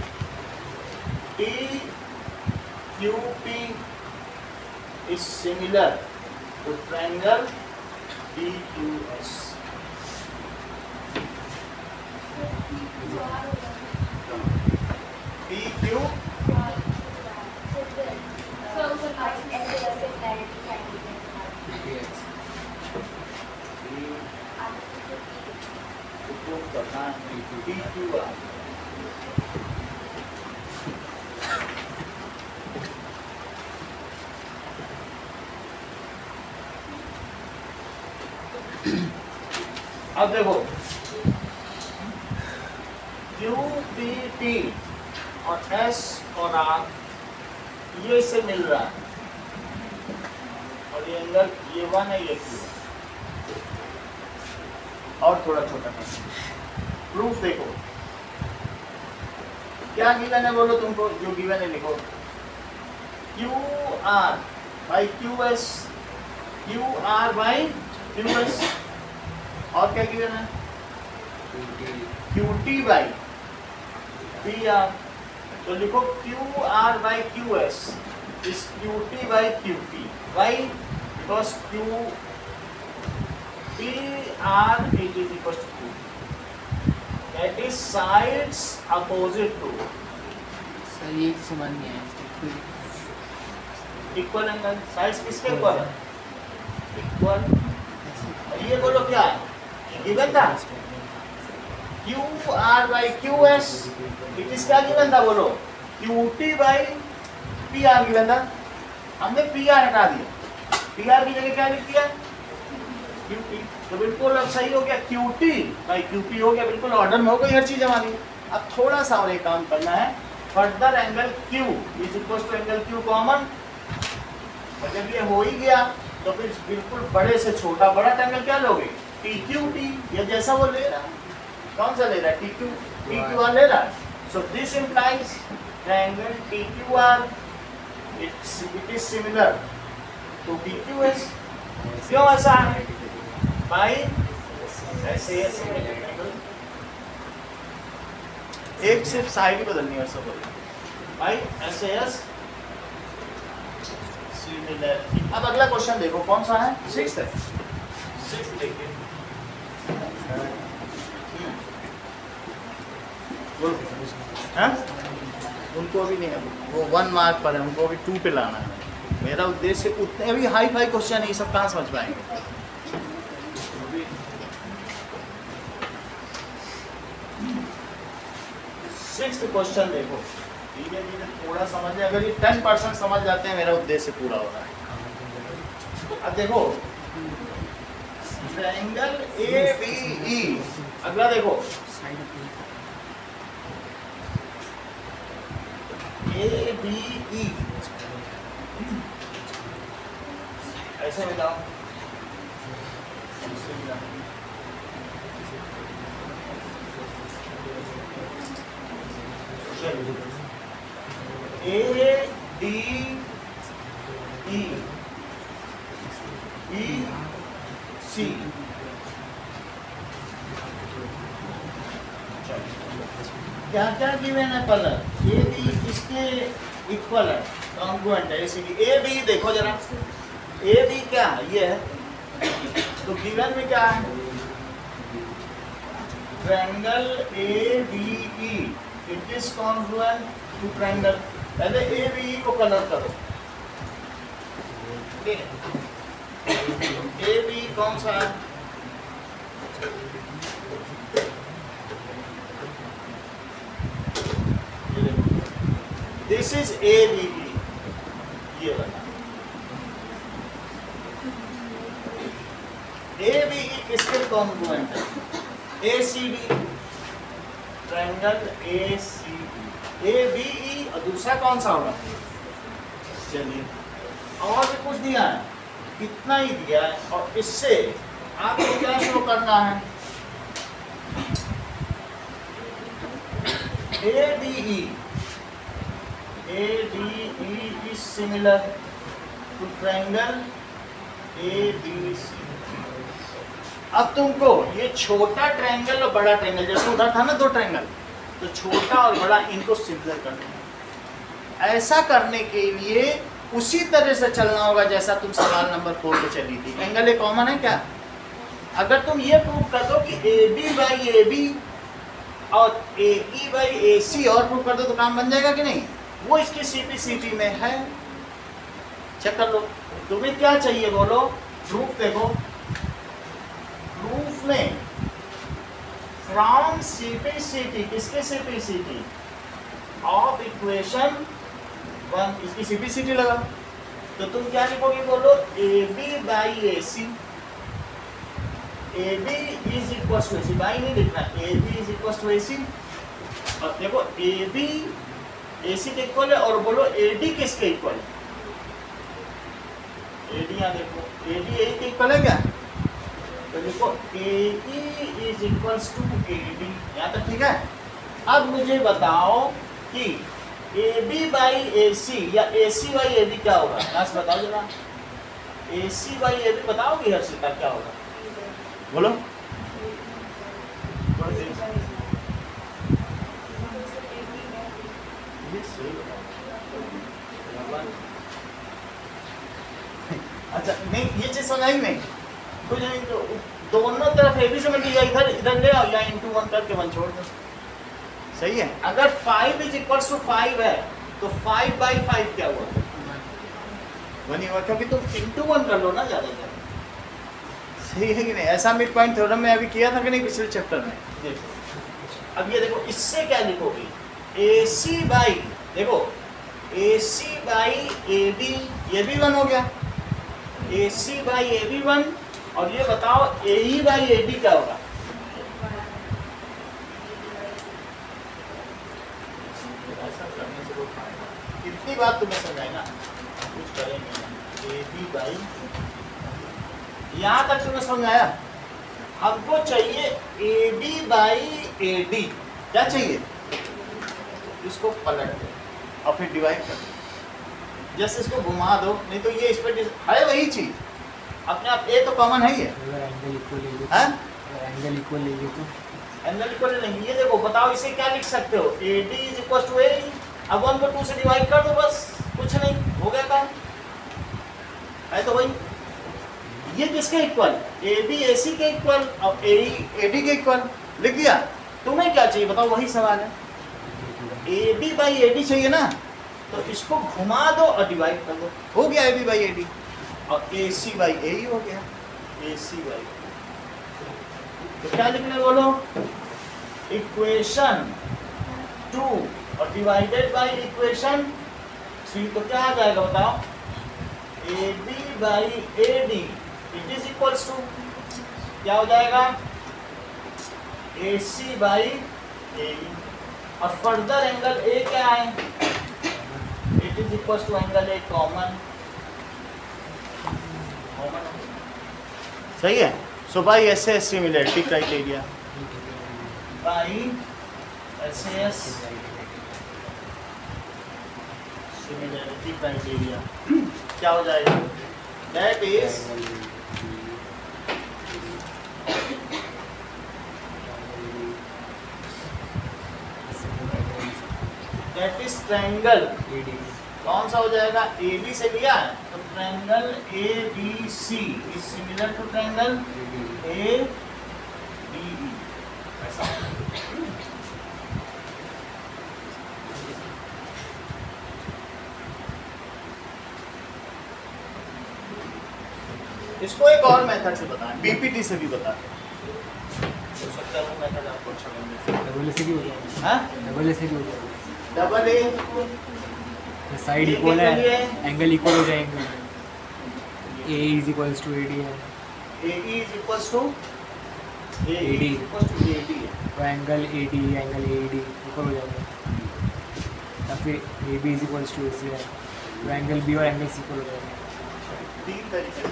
TQP is similar to triangle TQS। PQ PQR अब देखो QPT और S और R ये इससे मिल रहा है, और ये एंगल ये 1 है, ये 2 है, और थोड़ा छोटा कर प्रूफ देखो क्या गिवन है बोलो, तुमको जो गिवन है लिखो, QR by QS, QR by QS, और क्या गिवन है Q T by P R. तो लिखो Q R by Q S is Q T by Q P. Why? Because Q P R it is equal to Q, that is sides opposite to sir ये समझ नहीं आया। Equal angle. Sides किसके equal है? Equal. ये बोलो क्या है? गिवन था Q R by Q S, it is क्या गिवन था बोलो? Q T by P are given था। हमने पी आर हटा दिया, पी आर की जगह क्या लिख दिया? Q T. तो बिल्कुल अब सही हो गया, Q T by Q P हो गया, बिल्कुल ऑर्डर में हो गई हर चीज हमारी। अब थोड़ा सा और एक काम करना है, further angle Q is equal to angle Q common. और जब ये हो ही गया तो फिर बिल्कुल बड़े से छोटा बड़ा ट्रायंगल क्या लोगे? टी क्यू टी, या जैसा वो ले रहा है। कौन सा ले रहा है? टी क्यू आर ले रहा है। So this implies triangle T Q R it is similar to T Q S. क्यों ऐसा है? भाई ऐसे एक सिर्फ साइड ही बदलनी है, सब भाई ऐसे एस। अब अगला क्वेश्चन देखो, कौन सा है? 6th है। 6th देखिए, उनको अभी नहीं है, वो 1 मार्क पर है, उनको अभी 2 पे लाना है। मेरा उद्देश्य उतने अभी हाई फाई क्वेश्चन ये सब कहाँ समझ पाएंगे। 6th क्वेश्चन देखो, धीरे धीरे थोड़ा समझ ले। अगर ये 10% समझ जाते हैं मेरा उद्देश्य पूरा हो रहा है। अब देखो ट्रायंगल ABE, अगला देखो ABE, ऐसे मिलाओ, ADE BC। क्या क्या गिवन है कलर? ए बी किसके इक्वल है? कॉन्ग्रुएंट है। इसीलिए ए बी देखो जरा, ए बी क्या है? ये है। तो गिवन में क्या है? Triangle A B E it is congruent to triangle. पहले ए बी ई को कलर करो। ए बी कौन सा है? This is A B E, ये वाला ए बी ई किसके कॉन्ग्रुएंट है? A C B, triangle A C B, A B E. और दूसरा कौन सा होगा? चलिए, और भी कुछ दिया है, इतना ही दिया है। और इससे आपको क्या शो करना है? A D E is similar to triangle ABC। अब तुमको ये छोटा ट्रायंगल और बड़ा ट्रायंगल, जैसे उधर था ना 2 ट्रायंगल, तो छोटा और बड़ा इनको सिमिलर करना है। ऐसा करने के लिए उसी तरह से चलना होगा जैसा तुम सवाल नंबर 4 पे चली थी। एंगल ए कॉमन है क्या? अगर तुम ये प्रूव कर दो कि AB बाई AB और AE बाई AC और प्रूव कर दो तो काम बन जाएगा कि नहीं? वो इसकी CPCT में है, चेक कर लो। तुम्हें क्या चाहिए बोलो? प्रूफ देखो, प्रूफ में फ्रॉम CPCT, किसके CPCT? ऑफ इक्वेशन 1, इसकी CPCT लगा। तो तुम क्या लिखोगे बोलो? AB by AC, AB is equal to AC, by नहीं लिखना, AB is equal to AC। और देखो AB AC के इक्वल है, और बोलो AD किसके इक्वल है? AD यहाँ देखो, AD AE के इक्वल है क्या? तो देखो AE is equal to AD, यहाँ तक ठीक है। अब मुझे बताओ कि AB बाई AC या AC बाई AD क्या होगा? यहाँ से बताओ जरा, AC बाई AD बताओगे हर्षिता क्या होगा? बोलो। नहीं ये चीज समझ आई नहीं कुछ नहीं तो दोनों तरफ ए बी से मल्टीप्लाई इधर ले आओ या इनटू 1 करके 1 छोड़ दो सही है। अगर 5 इज इक्वल टू 5 है तो 5/5 क्या हुआ 1 ही हुआ क्योंकि तुम इनटू 1 कर लो ना ज्यादा सही है कि नहीं। ऐसा मिड पॉइंट थ्योरम में अभी किया था कि नहीं पिछले चैप्टर में। देखो अब ये देखो इससे क्या लिखोगे AC बाई देखो AC बाई AB ये भी 1 हो गया AC बाई AB 1 और ये बताओ AE बाई AD क्या होगा कितनी बात तुम्हें समझाएगा कुछ करेंगे AB बाई यहाँ तक तुम्हें समझ आया। हमको चाहिए AD बाई AD क्या चाहिए इसको पलट दो और फिर डिवाइड कर दो जैसे इसको घुमा दो नहीं तो ये इस पर है वही चीज अपने आप ए तो कॉमन है ही है एंगल इक्वल ले हाँ एंगल इक्वल ले तो एंगल इक्वल नहीं ये देखो बताओ इसे क्या लिख सकते हो AD is equal to AE अब 1 को 2 से डिवाइड कर दो बस कुछ नहीं हो गया काम है तो भाई ये किसके इक्वल AB AC के इक्वल और AE AD के इक्वल लिख दिया। तुम्हें क्या चाहिए बताओ वही सवाल है AB बाई AD चाहिए ना तो इसको घुमा दो और डिवाइड कर दो हो गया AB बाई AD और AC बाई AE हो गया AC बाई तो क्या लिखने बोलो इक्वेशन 2 और डिवाइडेड बाई इक्वेशन 3 तो क्या आ जाएगा बताओ AB by AD it is equals to क्या हो जाएगा AC बाई AE और फर्दर एंगल A क्या है it is equals to angle A common सही है। So by SS similarity criteria by SS similarity criteria क्या हो जाएगा that is that is triangle कौन सा हो जाएगा AB से लिया है तो triangle ABC is similar to triangle ADE ऐसा इसको एक और मेथड से बताएं BPT से भी बताएं हो सकता है वो मेथड आपको अच्छा लगे डबल ए से भी हो जाएगा हाँ डबल ए से भी हो जाएगा डबल ए साइड इक्वल है एंगल इक्वल हो जाएंगे A is equals to AD है AE is equals to AD equals to AD है तो angle AD angle AD equal हो जाएगा या फिर AB is equals to AC है तो एंगल B और एंगल C इक्वल हो जाएगा। 3 तरीके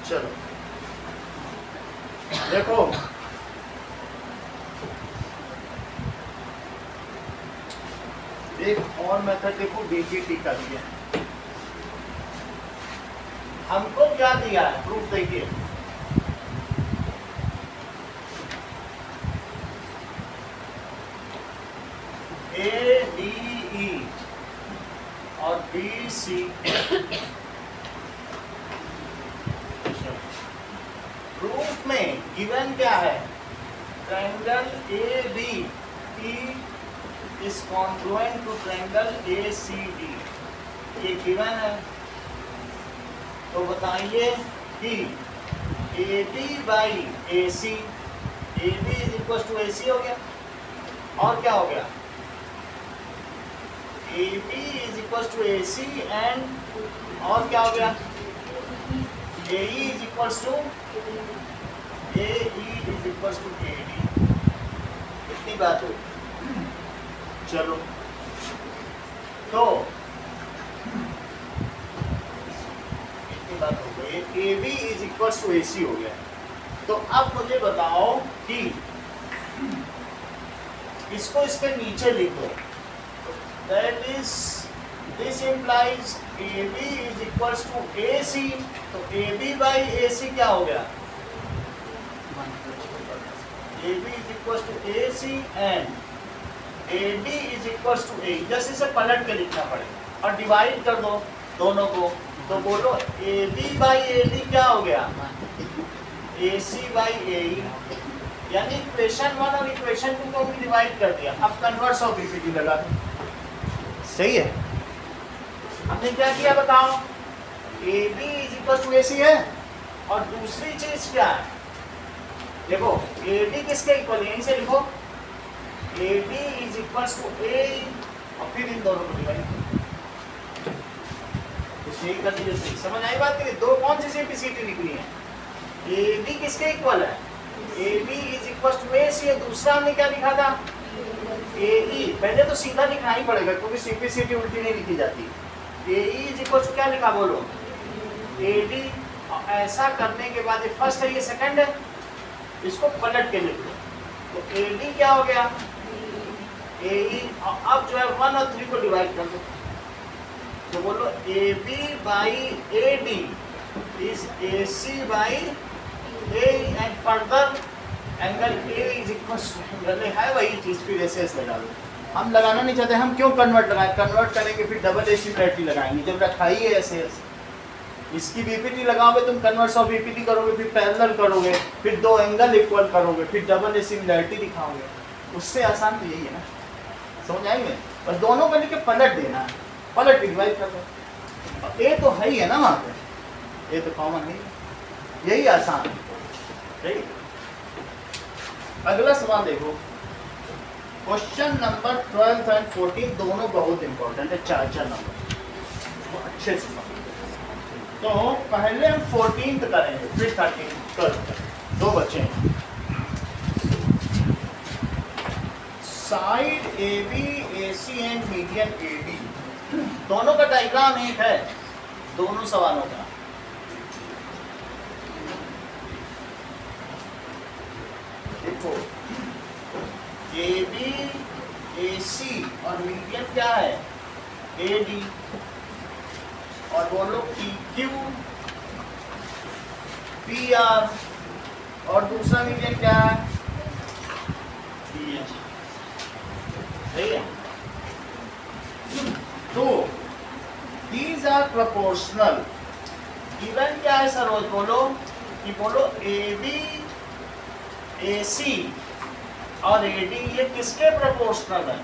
चलो देखो एक और मेथड देखो BPT का दिया हमको क्या दिया है प्रूफ देखिए ADE और BC प्रूफ में गिवन क्या है triangle ABE is congruent to triangle ACD ये गिवन है तो बताइए कि AD by AC AB is equal to AC हो गया और क्या हो गया AB is equal to AC and और क्या हो गया AE is equal to AE is equal to AD कितनी बात हो चलो तो इतनी बात हो गई AB is equal to AC हो गया तो अब मुझे बताओ कि इसको इसके नीचे लिखो that is this implies AB is equal to AC तो AB बाई AC क्या हो गया AB is equal to AC and AD is equal to A जैसे इसे पलट के लिखना पड़ेगा और डिवाइड कर दो दोनों को तो बोलो A B by A D क्या हो गया, ए सी बाई ए ई, यानी इक्वेशन 1 और इक्वेशन 2 को भी डिवाइड कर दिया। अब कन्वर्स ऑफ बीपीटी लगा दो, सही है। हमने क्या किया बताओ, A B is equal to A C है, और दूसरी चीज क्या है, देखो ए डी किसके इक्वल, यहीं से लिखो A D is equal to A, और फिर इन दोनों को डिवाइड यही कर लीजिए। सही समझ आई बात की, दो कौन सी सिंप्लिसिटी निकली है, ए बी किसके इक्वल है, A B is equal to A C, दूसरा हमने क्या लिखा था ए ई, पहले तो सीधा लिखना ही पड़ेगा क्योंकि सिंप्लिसिटी उल्टी नहीं लिखी जाती। ए ई इज इक्वल टू क्या लिखा बोलो, ए डी, ऐसा करने के बाद ये फर्स्ट है ये सेकंड है, इसको पलट के लिख लो, तो ए डी क्या हो गया ए ई, अब जो है 1 और 3 को डिवाइड कर दो, तो बोलो A B by A D is A C by A, and further angle A is equal to angle A, है वही चीज, फिर ऐसे लगा दो। हम लगाना नहीं चाहते, हम क्यों कन्वर्ट लगाएं, कन्वर्ट करेंगे फिर डबल ए सिमिलरिटी लगाएंगे, जब रखा ही है ऐसे ऐसे। इसकी बीपीटी लगाओगे तुम, कन्वर्स ऑफ बीपीटी करोगे, फिर पैरेलल करोगे, फिर दो एंगल इक्वल करोगे, फिर डबल ए सिमिलरिटी दिखाओगे, उससे आसान तो यही है ना, समझ आएंगे। और दोनों को लेके पलट देना है, पलट डिवाइड कर दो, ए तो है ही है ना वहाँ पे, ए तो कॉमन है, यही आसान है, ठीक। अगला सवाल देखो, क्वेश्चन नंबर 12 एंड 14 दोनों बहुत इंपॉर्टेंट है, 4 नंबर तो अच्छे से समझो। तो पहले हम 14th करेंगे, फिर 13th, 12th, दो बच्चे हैं। Side A B A C and median A D, दोनों का डायग्राम एक है, दोनों सवालों का। देखो ए बी ए सी और मीडियन क्या है ए डी, और बोलो पी क्यू पी आर, और दूसरा मीडियन क्या है पी एच, सही है। तो दीज आर प्रोपोर्शनल, गिवन क्या है सरोज, बोलो कि बोलो ए बी ए सी और ए डी ये किसके प्रोपोर्शनल है,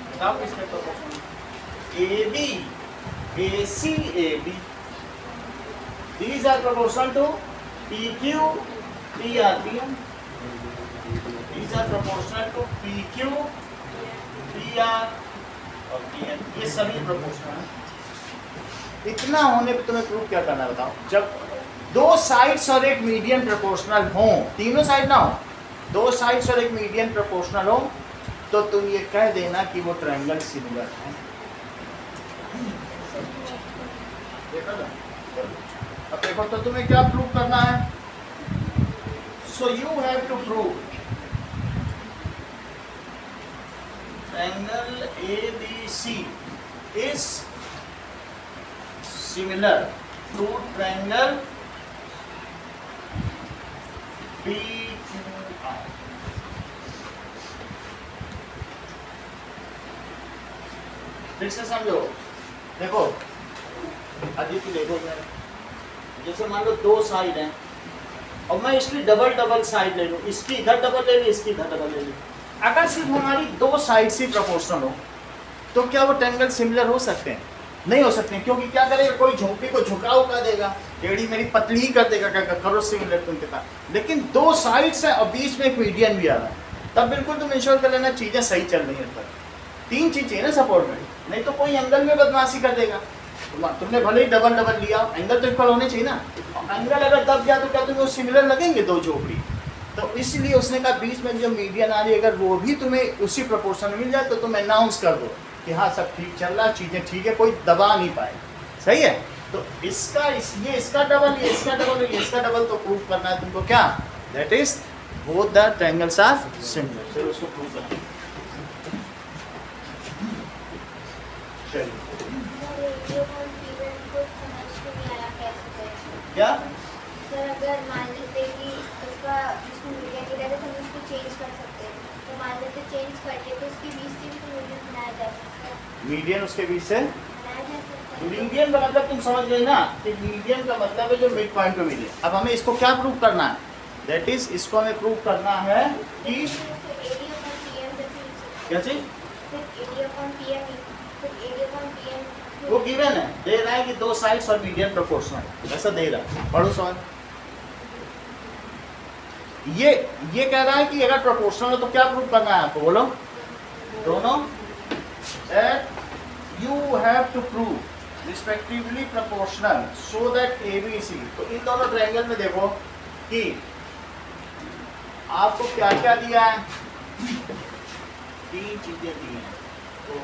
बताओ किसके proportional, A B A C A D, these are proportional to P Q P R P M, these are proportional to P Q P R और P M, ये सभी proportional है। इतना होने पे तुम्हें प्रूव क्या करना है बताओ, जब दो साइड्स और एक मीडियन प्रोपोर्शनल हो, तीनों साइड ना हो, दो साइड्स और एक मीडियन प्रोपोर्शनल हो, तो तुम ये कह देना कि वो ट्रायंगल सिमिलर है। अब देखो तो तुम्हें क्या प्रूव करना है, so you have to prove triangle A B C is similar to triangle P Q R. फिर से समझो, देखो अदिति देखो, जैसे मान लो दो साइड हैं और मैं इसकी डबल डबल साइड ले लूँ, इसकी इधर डबल ले ली, इसकी इधर डबल ले ली, अगर सिर्फ हमारी दो साइड से प्रोपोर्शनल हो तो क्या वो ट्रायंगल सिमिलर हो सकते हैं, नहीं हो सकते हैं, क्योंकि क्या करेगा, कोई झोंपड़ी को झुकाव कर देगा, टेढ़ी मेरी पतली ही कर देगा, क्या करो सिमिलर तुमके साथ। लेकिन दो साइड्स है और बीच में एक मीडियन भी आ रहा है, तब बिल्कुल तुम इंश्योर कर लेना चीजें सही चल रही है। तीन चीज चाहिए ना सपोर्ट में, नहीं तो कोई एंगल में बदमाशी कर देगा। तुमने भले ही डबल डबल लिया, एंगल तो इक्वल होने चाहिए ना, एंगल अगर दब गया तो क्या तुम्हें सिमिलर लगेंगे दो झोपड़ी, तो इसलिए उसने कहा बीच में जो मीडियन आ रही है अगर वो भी तुम्हें उसी प्रोपोर्शन में मिल जाए तो तुम अनाउंस कर दो कि हाँ सब ठीक चल रहा, चीज़ें ठीक है, कोई दबा नहीं पाए, सही है। तो इसका ये इसका डबल, ये इसका डबल, ये इसका डबल, तो प्रूव करना है तुमको क्या, that is both the triangles are similar, फिर उसको प्रूव करना। चलिए क्या सर, अगर मान लेते कि उसका जिसमें मीडियन की रहता है तो हम उसको चेंज कर सकते हैं, तो मान लेते चेंज करके तो उसके बीच से भी तो मीडियन बनाया जा सकता है, मीडियन उसके बीच से बनाया जा सकता मीडियम का मतलब तुम समझ गए ना कि मीडियम का मतलब है जो मिड पॉइंट पे मिले। अब हमें इसको क्या प्रूव करना है, दैट इज इसको हमें प्रूव करना है कि क्या चीज वो गिवन है, दे रहा है कि दो साइड्स और मीडियम प्रोपोर्शनल, ऐसा दे रहा है। पढ़ो सवाल। ये कह रहा है कि अगर प्रोपोर्शनल है तो क्या प्रूव करना है आपको, बोलो दोनों। You have to prove respectively proportional so that ABC। तो इन दोनों ट्रायंगल में देखो कि आपको क्या क्या दिया है, तीन चीजें दी हैं। तो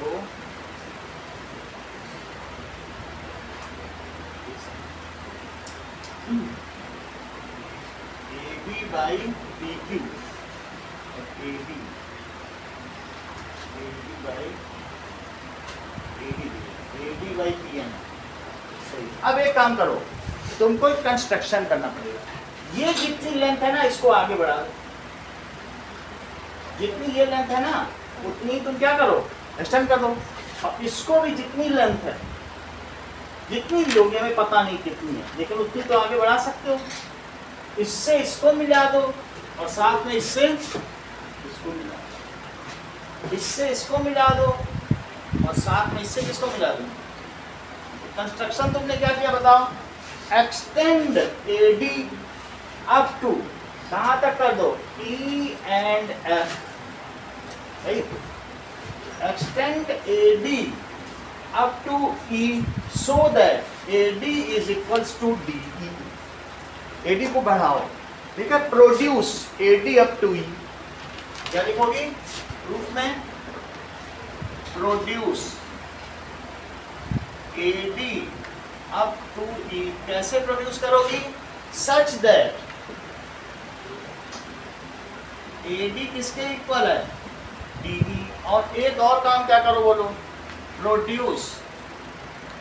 AB by PQ और AB by AD by PM। सही। अब एक काम करो, तुमको एक कंस्ट्रक्शन करना पड़ेगा। ये जितनी लेंथ है ना इसको आगे बढ़ा दो, जितनी ये लेंथ है ना उतनी तुम क्या करो एक्सटेंड कर दो। और इसको भी जितनी लेंथ है, जितनी भी होगी हमें पता नहीं कितनी है, लेकिन उतनी तो आगे बढ़ा सकते हो। इससे इसको मिला दो और साथ में इससे इसको मिला दो, इससे इसको मिला दो और साथ में इससे किसको मिला दो। कंस्ट्रक्शन तुमने क्या किया बताओ, एक्सटेंड AD अप टू कहां तक कर दो, E and F। Extend AD up to E so that AD is equals to DE। AD को बढ़ाओ, ठीक है। Produce AD up to E, क्या लिखोगी प्रूफ में, produce AD up to E। कैसे प्रोड्यूस करोगी, सच दैट AD किसके equal है, DE। और एक और काम क्या करो बोलो, प्रोड्यूस,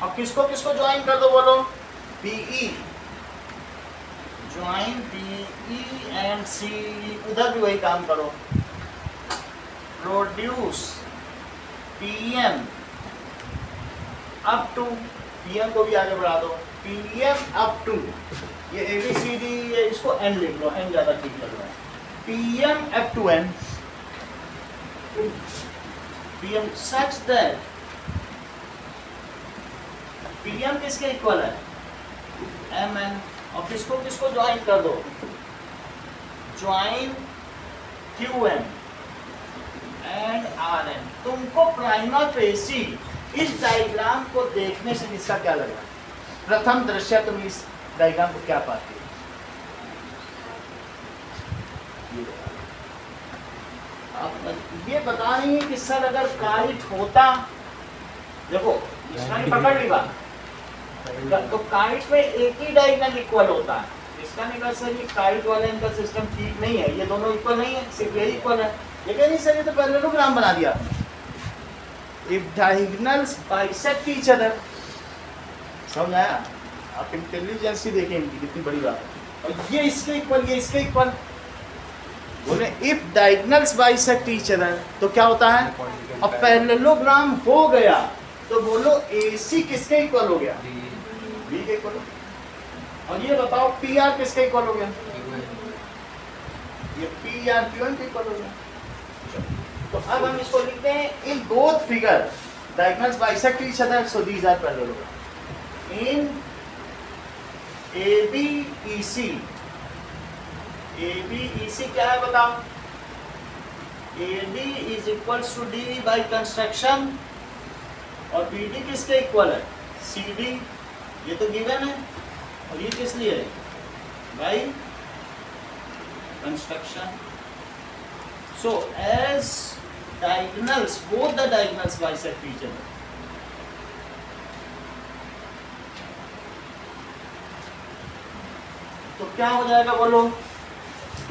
अब किसको किसको ज्वाइन कर दो बोलो, PE, join BE and CE। उधर भी वही काम करो, produce PM up to, PM को भी आगे बढ़ा दो, PM अप टू, ये ABCD ये इसको N लिख लो, N ज्यादा ठीक लग रहा है। PM up to N, PM such that PM किसके इक्वल है, MN। और किसको किसको ज्वाइन कर दो, ज्वाइन QN एंड RN। तुमको प्राइमा फेसी इस डायग्राम को देखने से इसका क्या लग रहा है, प्रथम दृश्य तुम इस डायग्राम को क्या पाते हो, अब ये बता रही है कि सर अगर काइट होता, देखो इसका नहीं पकड़ ली बात, तो काइट में एक ही डायगोनल इक्वल होता है। इसका नहीं कहा सर ये काइट वाला इनका सिस्टम ठीक नहीं है, ये दोनों इक्वल नहीं है, सिर्फ यही इक्वल है। लेकिन नहीं सर ये तो पैरेललोग्राम बना दिया आपने। If diagonals bisect each other, समझ आया, आप इंटेलिजेंस ही देखें इनकी कितनी बड़ी बात है। और ये इसके इक्वल, ये इसके इक्वल, बोले if diagonals bisect each other तो क्या होता है, अब पैरेललोग्राम हो गया तो बोलो AC किसके इक्वल हो गया, B के इक्वल। और ये बताओ PR किसके इक्वल हो गया, ये PR Q1 के इक्वल हो गया। तो अब हम इसको लिखते हैं, in both figure diagonals bisect each other so these are parallelogram. In ABEC, ABEC क्या है बताओ, AD is equals to DE by construction और BD किसके इक्वल है, CD, ये तो गिवन है। और ये किस लिए है, by construction. So as diagonals, both the diagonals bisect each other, तो क्या हो जाएगा बोलो,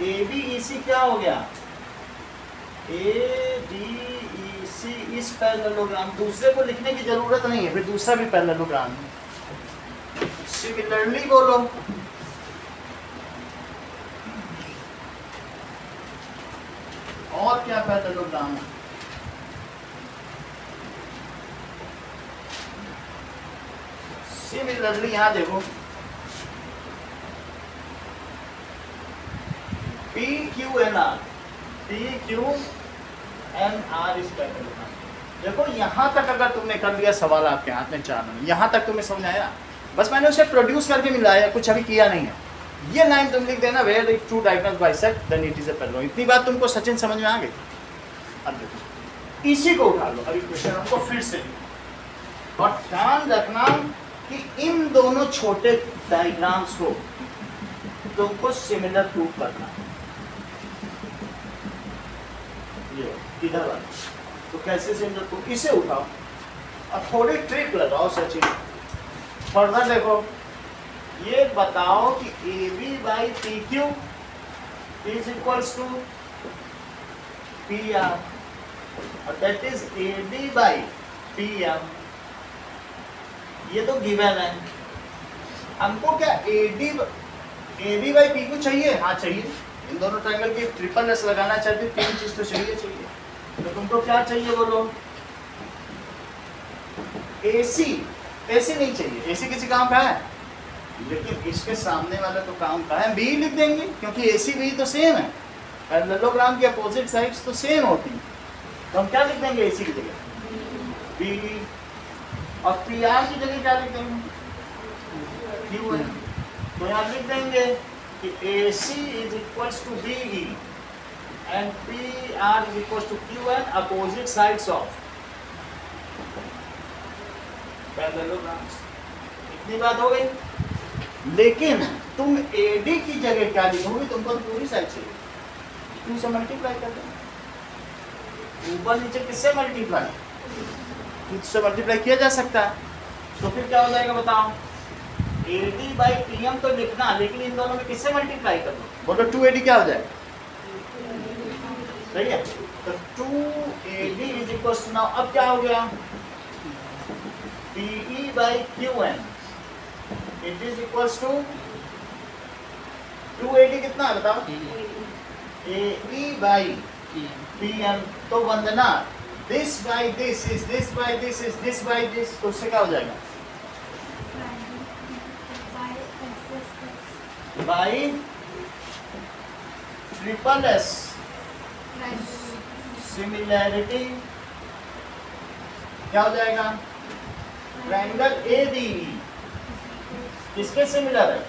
ABEC क्या हो गया, ABEC इस पैरेललोग्राम। दूसरे को लिखने की जरूरत नहीं है, फिर दूसरा भी पैरेललोग्राम है। सिमिलरली बोलो, और क्या पैरेललोग्राम है, सिमिलरली यहाँ देखो PQNR इस टाइप का लिखा। देखो यहाँ तक अगर तुमने कर लिया सवाल आपके हाथ में 4 नंबर, यहाँ तक तुम्हें समझ आया। बस मैंने उसे प्रोड्यूस करके मिलाया, कुछ अभी किया नहीं है। ये लाइन तुम लिख देना, where if two diagonals bisect then it is a parallel. इतनी बात तुमको सचिन समझ में आ गई। अब देखो इसी को उठा लो, अभी क्वेश्चन हमको फिर से लिखो और ध्यान रखना कि इन दोनों छोटे डायग्राम्स को तुमको सिमिलर प्रूव करना। ये इधर वाला तो कैसे सिमिलर प्रूफ, इसे उठाओ और थोड़ी ट्रिक लगाओ सचिन। फर्दर देखो, ये बताओ कि AB by PQ is equals to PR और that is AD by PM। ये तो गिवन है। हमको क्या AB बाई PQ चाहिए? हाँ चाहिए। इन दोनों ट्रायंगल की ट्रिपल एस लगाना चाहते, 3 चीज तो चाहिए। तो तुमको क्या चाहिए बोलो? AC नहीं चाहिए, AC किसी काम का है, लेकिन इसके सामने वाला तो काम का है। B लिख देंगे क्योंकि AC B तो सेम है, पैरेललोग्राम की अपोजिट साइड्स तो सेम होती हैं। तो हम क्या लिख देंगे? AC की जगह B, और PR की जगह क्या लिख देंगे? Q है। तो यहाँ लिख देंगे कि AC is equals to BE and PR is equals to QN, opposite sides of parallelograms. इतनी बात हो गई। लेकिन तुम AD की जगह क्या लिखोगे? तुमको तो पूरी साइड चाहिए, 2 से मल्टीप्लाई कर दो। ऊपर नीचे किससे मल्टीप्लाई? 2 से मल्टीप्लाई किया जा सकता है। तो फिर क्या हो जाएगा बताओ? AD बाई PM तो लिखना, लेकिन इन दोनों में किससे मल्टीप्लाई कर दो? बोलो 2AD क्या हो जाएगा? सही है। तो 2AD is equal to, now अब क्या हो गया? PE by QN it is equal to 2AD कितना है बताओ? AE by PM। तो Vandana this by this is this by this is this by this, तो उससे क्या हो जाएगा? बाई ट्रिपल एस सिमिलैरिटी क्या हो जाएगा? ट्रायंगल ADE किसके सिमिलर है?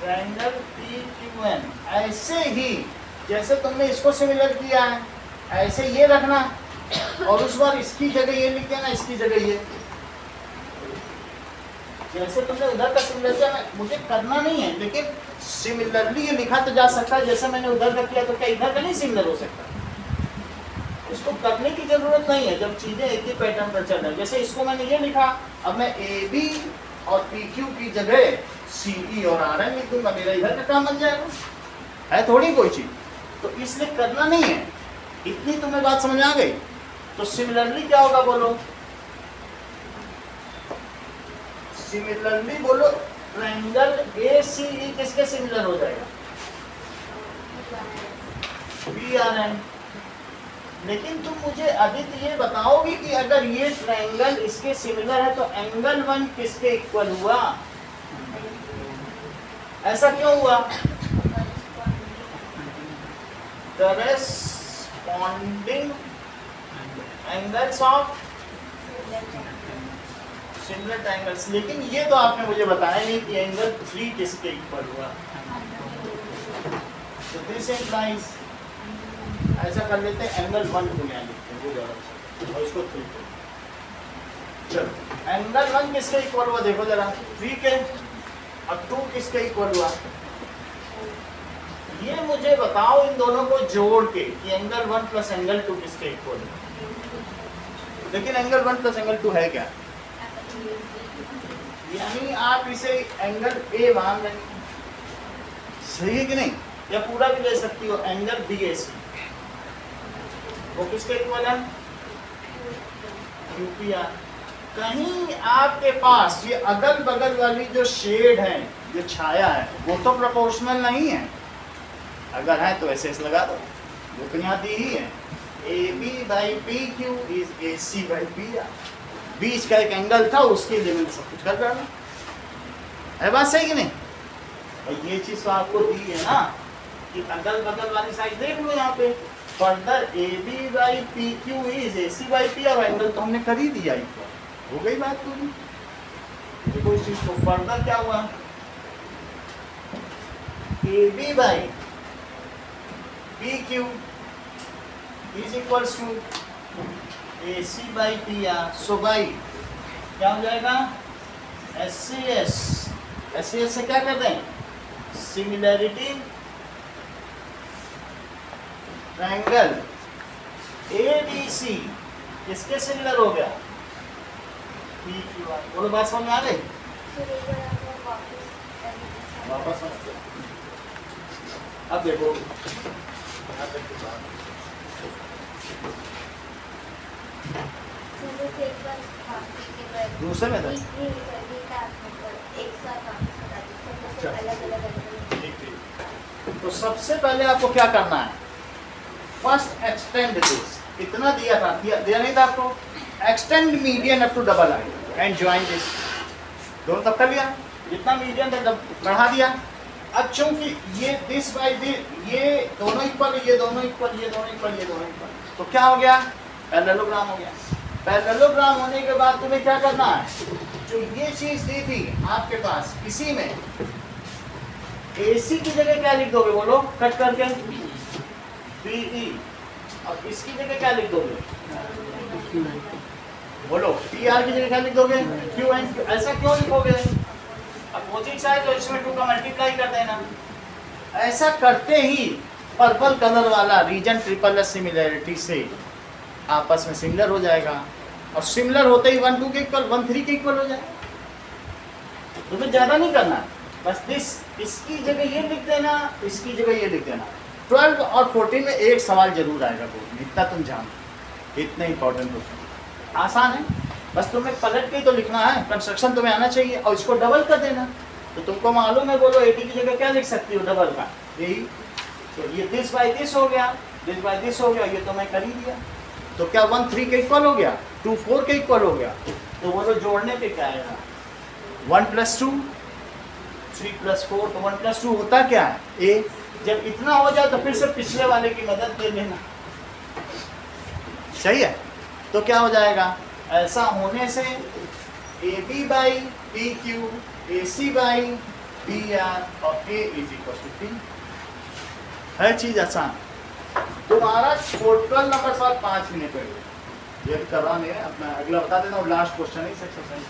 Triangle PQN। ऐसे ही जैसे तुमने इसको सिमिलर किया है, ऐसे ये रखना और उस बार इसकी जगह ये लिख देना, इसकी जगह ये। जैसे तुमने उधर का सिमिलर किया, मुझे करना नहीं है, लेकिन सिमिलरली ये लिखा तो जा सकता है। जैसे मैंने उधर का किया, तो क्या इधर का नहीं सिमिलर हो सकता? इसको करने की जरूरत नहीं है जब चीजें एक ही पैटर्न पर चल रही है। जैसे इसको मैंने ये लिखा, अब मैं AB और PQ की जगह CE और RN लिख दूंगा, मेरा इधर का काम बन जाएगा। है थोड़ी कोई चीज, तो इसलिए करना नहीं है। इतनी तुम्हें बात समझ आ गई? तो सिमिलरली क्या होगा बोलो? सिमिलरली बोलो ट्रायंगल ACE किसके सिमिलर हो जाएगा? PRN। लेकिन तुम मुझे आदित्य ये बताओगे कि अगर ये ट्रायंगल इसके सिमिलर है तो एंगल 1 किसके इक्वल हुआ? ऐसा क्यों हुआ? Corresponding angles of similar triangles. लेकिन ये तो आपने मुझे बताया नहीं कि एंगल 3 किसके इक्वल हुआ। तो दिस इम्प्लाइज, ऐसा कर लेते हैं, एंगल 1 को यहाँ लिखते हैं, वो ज़्यादा अच्छा, और इसको 3 को। चलो एंगल 1 किसके इक्वल हुआ देखो जरा? 3 के। अब 2 किसके इक्वल हुआ? ये मुझे बताओ इन दोनों को जोड़ के कि एंगल 1 प्लस एंगल 2 किसके इक्वल है? लेकिन एंगल 1 प्लस एंगल 2 है क्या? यानी आप इसे एंगल A मान लेंगे, सही है कि नहीं? या पूरा भी ले सकती हो, एंगल BAC, वो किसके इक्वल है? QPR। कहीं आपके पास ये अगल बगल वाली जो शेड है, जो छाया है, वो तो प्रोपोर्शनल नहीं है। अगर है तो ऐसे लगा दो, वो तो यहाँ दी ही है। AB by PQ is AC by PR। बीच का एक एंगल था, उसके लिए मैंने सब कुछ कर डाला। है बात सही कि नहीं? और ये चीज तो आपको दी है ना कि अगल बगल वाली साइड देख लो यहाँ पे, further A B by P Q is A C by P, और एंगल तो हमने कर ही दिया, हो गई बात पूरी। देखो इस चीज को फर्दर क्या हुआ, A B by P Q is equals to A C by P R. So by क्या हो जाएगा, S C S. S C S से क्या करते हैं, similarity triangle A B C किसके सिमिलर हो गया, पी क्यू आर। बोलो बात समझ में आ गई? वापस समझ। अब देखो दूसरे में था, तो सबसे पहले आपको क्या करना है, फर्स्ट एक्सटेंड दिस। इतना दिया था, दिया नहीं था आपको, extend median up to double I and join this. दोनों तब कर लिया, जितना मीडियन था बढ़ा दिया। अब चूंकि ये दिस बाई दिस, ये दोनों इक्वल, ये दोनों इक्वल, ये दोनों इक्वल, ये दोनों इक्वल, तो क्या हो गया, पैरेललोग्राम हो गया। पैरेललोग्राम होने के बाद तुम्हें क्या करना है, जो ये चीज दी थी आपके पास, इसी में AC की जगह क्या लिख दोगे, बोलो कट करके, PE, और इसकी जगह क्या लिख दोगे, बोलो PR की जगह क्या लिख दोगे, QN। ऐसा क्यों लिखोगे, अपोजिट साइड तो इसमें 2 का मल्टीप्लाई कर देना। ऐसा करते ही पर्पल कलर वाला रीजन ट्रिपल एस सिमिलैरिटी से आपस में सिमिलर हो जाएगा, और सिमिलर होते ही 1 2 के इक्वल, 1 3 के इक्वल हो जाएगा। तुम्हें ज़्यादा नहीं करना, बस दिस, इसकी जगह ये लिख देना, इसकी जगह ये लिख देना। 12 और 14 में एक सवाल जरूर आएगा बोर्ड में, इतना तुम जानो, इतना इंपॉर्टेंट क्वेश्चन, आसान है, बस तुम्हें पलट के तो लिखना है, कंस्ट्रक्शन तुम्हें आना चाहिए, और इसको डबल कर देना। तो तुमको मालूम है, बोलो 80 की जगह क्या लिख सकती हो डबल का, यही। तो ये दिस बाई दिस हो गया, दिस बाई दिस हो गया, ये तो मैं कर ही दिया। तो क्या 1 3 के इक्वल हो गया, 2 4 के इक्वल हो गया। तो बोलो जोड़ने पे क्या आएगा, 1 + 2 3 + 4, तो 1 + 2 होता क्या है, ए। जब इतना हो जाए तो फिर से पिछले वाले की मदद ले लेना, सही है। तो क्या हो जाएगा, ऐसा होने से A B by P Q, A C by P R, और A is equal to P. हर चीज आसान। तुम्हारा टोटल नंबर सवाल 5 मिनट में, ये भी करवा नहीं है, अपना अगला बता देना, और लास्ट क्वेश्चन है इस एक्सरसाइज।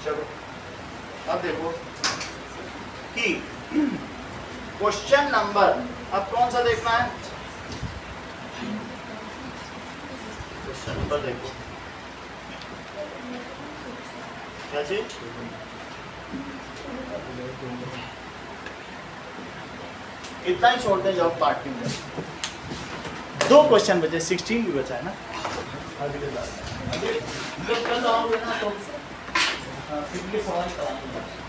चलो अब देखो कि क्वेश्चन नंबर, अब कौन सा देखना है, क्वेश्चन नंबर देखो क्या चीज, इतना ही छोड़ते हैं जॉब पार्ट के अंदर। 2 क्वेश्चन बचे, 16 भी बचा है ना, अगले कल आओगे ना तो फिर ये सवाल कराएंगे।